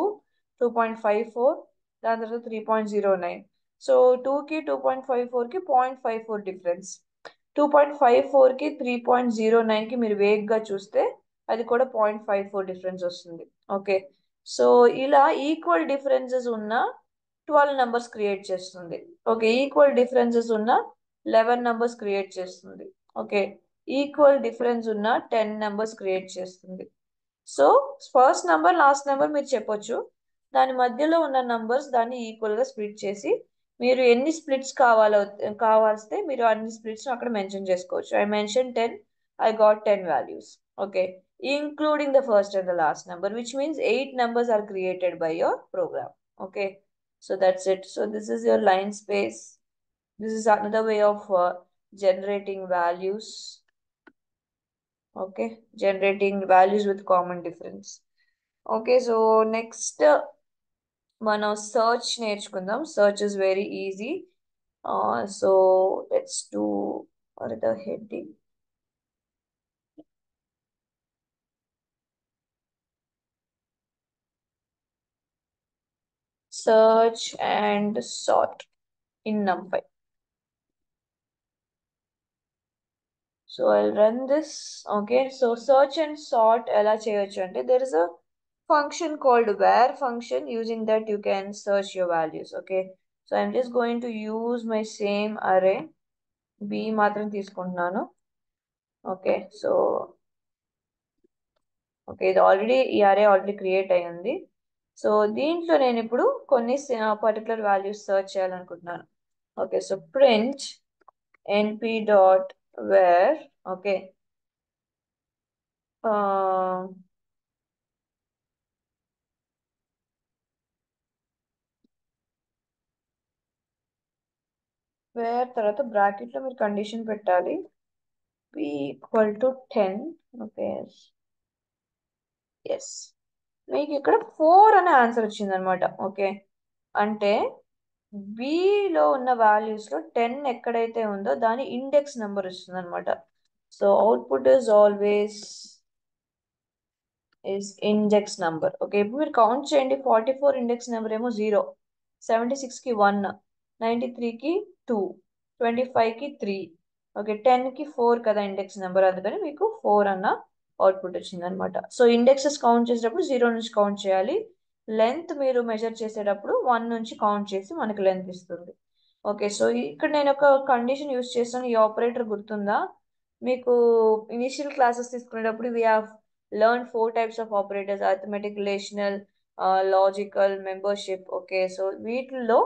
2.54, దాని తర్వాత 3.09. సో 2కి 2.54కి 0.54 డిఫరెన్స్. 2.54కి 3.09కి మీరు వేగ్గా చూస్తే అది కూడా 0.54 డిఫరెన్స్ వస్తుంది. ఓకే, సో ఇలా ఈక్వల్ డిఫరెన్సెస్ ఉన్న 12 నెంబర్స్ క్రియేట్ చేస్తుంది. ఓకే, ఈక్వల్ డిఫరెన్సెస్ ఉన్న 11 నెంబర్స్ క్రియేట్ చేస్తుంది. ఓకే, ఈక్వల్ డిఫరెన్స్ ఉన్న 10 నెంబర్స్ క్రియేట్ చేస్తుంది. So first number last number మీరు చెప్పొచ్చు, దాని మధ్యలో ఉన్న నంబర్స్ దాన్ని ఈక్వల్ గా స్ప్లిట్ చేసి మీరు ఎన్ని స్ప్లిట్స్ కావాల్స్తే మీరు అన్ని స్ప్లిట్స్ అక్కడ మెన్షన్ చేసుకోవచ్చు. I mention 10, I got 10 values. Okay, including the first and the last number, which means 8 numbers are created by your program. Okay, so that's it. So this is your line space. This is another way of generating values. Okay, generating values with common difference. Okay, so next మనం search నేర్చుకుందాం. Search is very easy. So let's do the heading search and sort in NumPy. So I'll run this. Okay, so search and sort ela cheyochu ante there is a function called where function. Using that you can search your values. Okay, so I'm just going to use my same array b matram తీసుకుంటున్నాను. Okay, so okay, ఇది already ఈ అరే already create అయ్యింది. So దీంట్లో నేను ఇప్పుడు కొన్ని particular values search చేయాలనుకుంటున్నాను. Okay, so print np dot where. Okay, where తర్వాత బ్రాకెట్ లో మీరు కండిషన్ పెట్టాలి, p equal to 10. Okay, yes, మీకు ఇక్కడ 4 అనే ఆన్సర్ వచ్చింది అనమాట. ఓకే, అంటే బిలో ఉన్న వాల్యూస్ లో 10 ఎక్కడైతే ఉందో దాని ఇండెక్స్ నెంబర్ వస్తుంది అనమాట. So output is always is index number. Okay, ఇప్పుడు మీరు కౌంట్ చేయండి. 44 ఇండెక్స్ నెంబర్ ఏమో 0, 76 కి 1, 93 కి 2, 25 కి 3, ఓకే, 10 కి 4 కదా ఇండెక్స్ నెంబర్, అందుకని మీకు 4 అన్న అవుట్పుట్ వచ్చింది అనమాట. సో ఇండెక్సెస్ కౌంట్ చేసేటప్పుడు 0 నుంచి కౌంట్ చేయాలి. లెంత్ మీరు మెజర్ చేసేటప్పుడు 1 నుంచి కౌంట్ చేసి మనకి లెంత్ ఇస్తుంది. ఓకే, సో ఇక్కడ నేను ఒక కండిషన్ యూస్ చేస్తాను. ఈ ఆపరేటర్ గుర్తుందా మీకు? ఇనిషియల్ క్లాసెస్ తీసుకునేటప్పుడు we have learn 4 types of operators: arithmetic, relational, logical, membership. Okay, so వీటిల్లో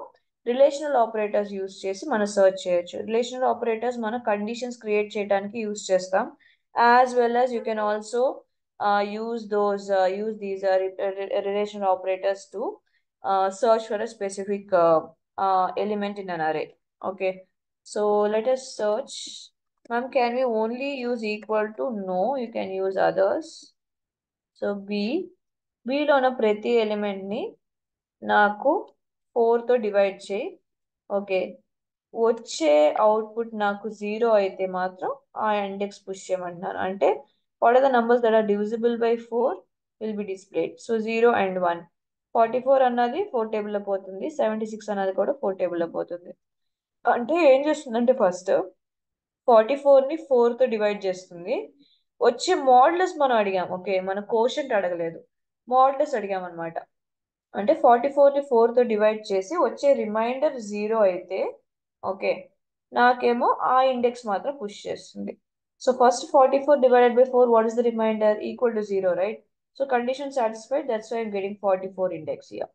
రిలేషనల్ ఆపరేటర్స్ యూస్ చేసి మనం సర్చ్ చేయొచ్చు. రిలేషనల్ ఆపరేటర్స్ మనం కండిషన్స్ క్రియేట్ చేయడానికి యూస్ చేస్తాం. As well as you can also use these relational operators to search for a specific element in an array. Okay, so let us search. Ma'am, can we only use equal to? No, you can use others. So B లో ఉన్న ప్రతి element ని నాకు 4 తో divide చేయి. Okay, వచ్చే output నాకు 0 అయితే మాత్రం ఆ ఇండెక్స్ పుష్ చేయమంటున్నాను. అంటే what are the numbers that are divisible by 4 will be displayed. So 0 and 1. 44 అన్నది 4 టేబుల్లో పోతుంది, 76 అన్నది కూడా 4 టేబుల్లో పోతుంది. అంటే ఏం చేస్తుందంటే ఫస్ట్ 44ని 4తో డివైడ్ చేస్తుంది. వచ్చే మోడ్లెస్ మనం అడిగాం. ఓకే, మన కోషంట్ అడగలేదు, మోడ్లెస్ అడిగాం అనమాట. అంటే 44ని 4తో డివైడ్ చేసి వచ్చే రిమైండర్ 0 అయితే ఓకే, నాకేమో ఆ ఇండెక్స్ మాత్రం పుష్ చేస్తుంది. So first 44 divided by 4, what is the remainder? Equal to 0, right? So condition satisfied, that's why I'm getting 44 index here.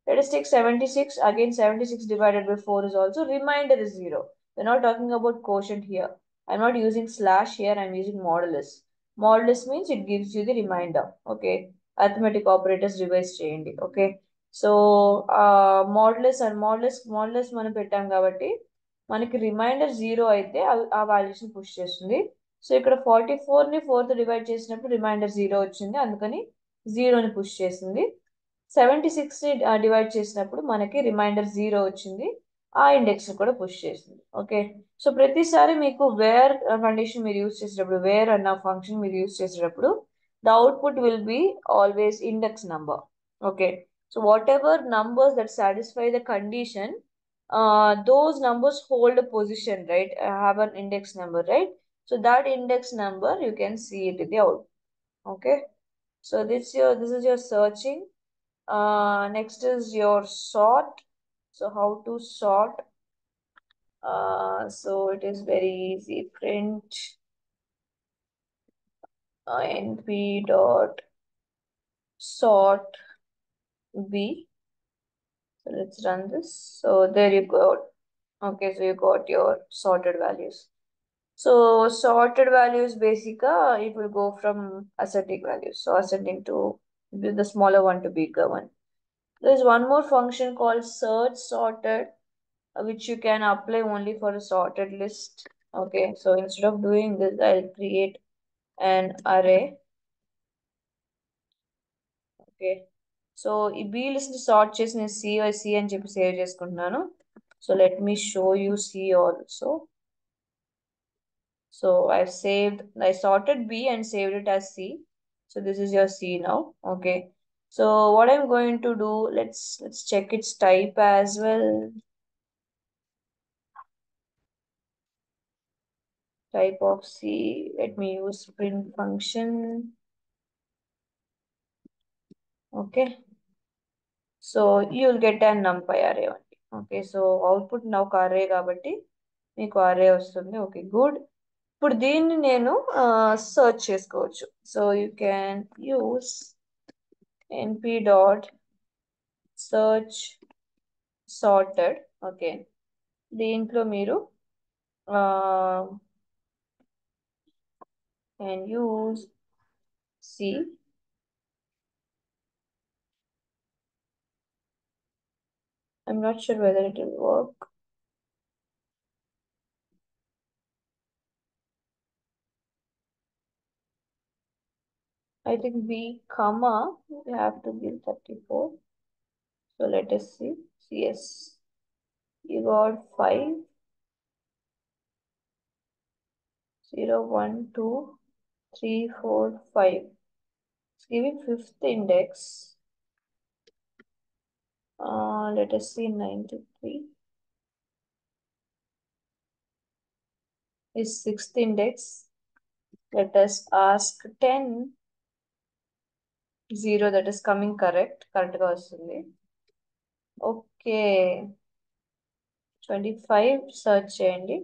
Let us take 76. Again, 76 divided by 4 is also remainder is 0. We're not talking about quotient here. I'm not using slash here, I'm using modulus. Modulus means it gives you the remainder. Okay, arithmetic operators revise చేయండి. Okay, so modulus and modulus మనం పెట్టాం కాబట్టి మనకి reminder 0 అయితే ఆ values ని push చేస్తుంది. So ఇక్కడ 44ని 4తో డివైడ్ చేసినప్పుడు రిమైండర్ 0 వచ్చింది, అందుకని 0ని పుష్ చేసింది. 76ని డివైడ్ చేసినప్పుడు మనకి రిమైండర్ 0 వచ్చింది, ఆ ఇండెక్స్ కూడా పుష్ చేసింది. ఓకే, సో ప్రతిసారి మీకు వేర్ కండిషన్ మీరు యూజ్ చేసేటప్పుడు, వేర్ అన్న ఫంక్షన్ మీరు యూజ్ చేసేటప్పుడు the output will be always index number. Okay, so whatever numbers that satisfy the condition, those numbers hold a position, right? Have an index number, right? So that index number you can see it in the output. Okay, so this is your searching. Next is your sort. So how to sort? So it is very easy. Print np dot sort b. So let's run this. So there you go. Okay, so you got your sorted values. So sorted values basically it will go from ascending values. So ascending to the smaller one to bigger one. There's one more function called search sorted, which you can apply only for a sorted list. Okay, so instead of doing this, I'll create an array. Okay, so ఈ B list sort చేసి నేను C అని చెప్పి save చేసుకుంటున్నాను. So let me show you C also. So I sorted B and saved it as C. So this is your C now. Okay. So what I'm going to do, let's check its type as well. Type of C. Let me use print function. Okay. So you'll get an numpy array only. Okay. So output now array కాబట్టి మీకు array వస్తుంది. Okay, good. ఇప్పుడు దీన్ని నేను search చేసుకోవచ్చు. So you can use np dot search sorted. Okay, దీంట్లో మీరు can use C. I'm not sure whether it will work. I think B comma we have to give 34. So let us see. Yes, you got 5 0 1 2 3 4 5. It's giving fifth index. Let us see, 93 is sixth index. Let us ask 10 0, that is coming correct. Correct గా వస్తుంది. Okay, 25 search చేయండి.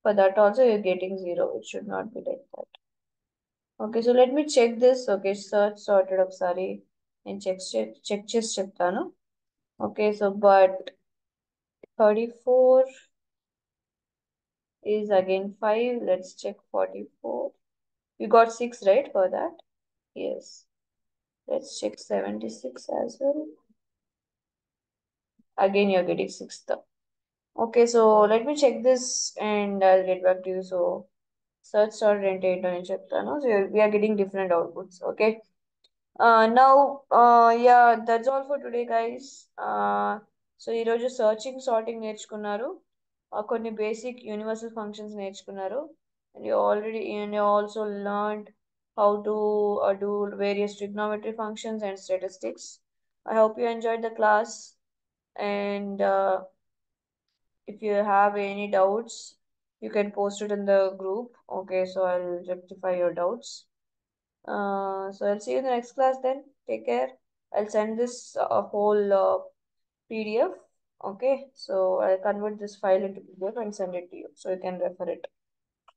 For that also you're getting 0. It should not be like that. Okay, so let me check this. Okay, search sorted ఒకసారి నేను check చేసి చెప్తాను. Okay, so but 34 is again 5. Let's check 44. You got 6 right for that? Yes. Let's check 76 as well. Again you're getting 6th. Okay, so let me check this and I'll get back to you. So search sorted and data అని చెప్తాను. So we are getting different outputs. Okay. Now, yeah, that's all for today, guys. So ఈరోజు searching sorting నేర్చుకున్నారు. కొన్ని basic universal functions నేర్చుకున్నారు. And you also learned how to do various trigonometry functions and statistics. I hope you enjoyed the class. And if you have any doubts, you can post it in the group. Okay, so I'll rectify your doubts. So I'll see you in the next class then. Take care. I'll send this whole PDF. Okay, so I'll convert this file into PDF and send it to you so you can refer it.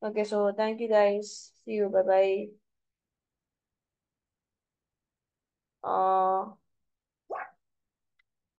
Okay, so thank you guys. See you. Bye bye.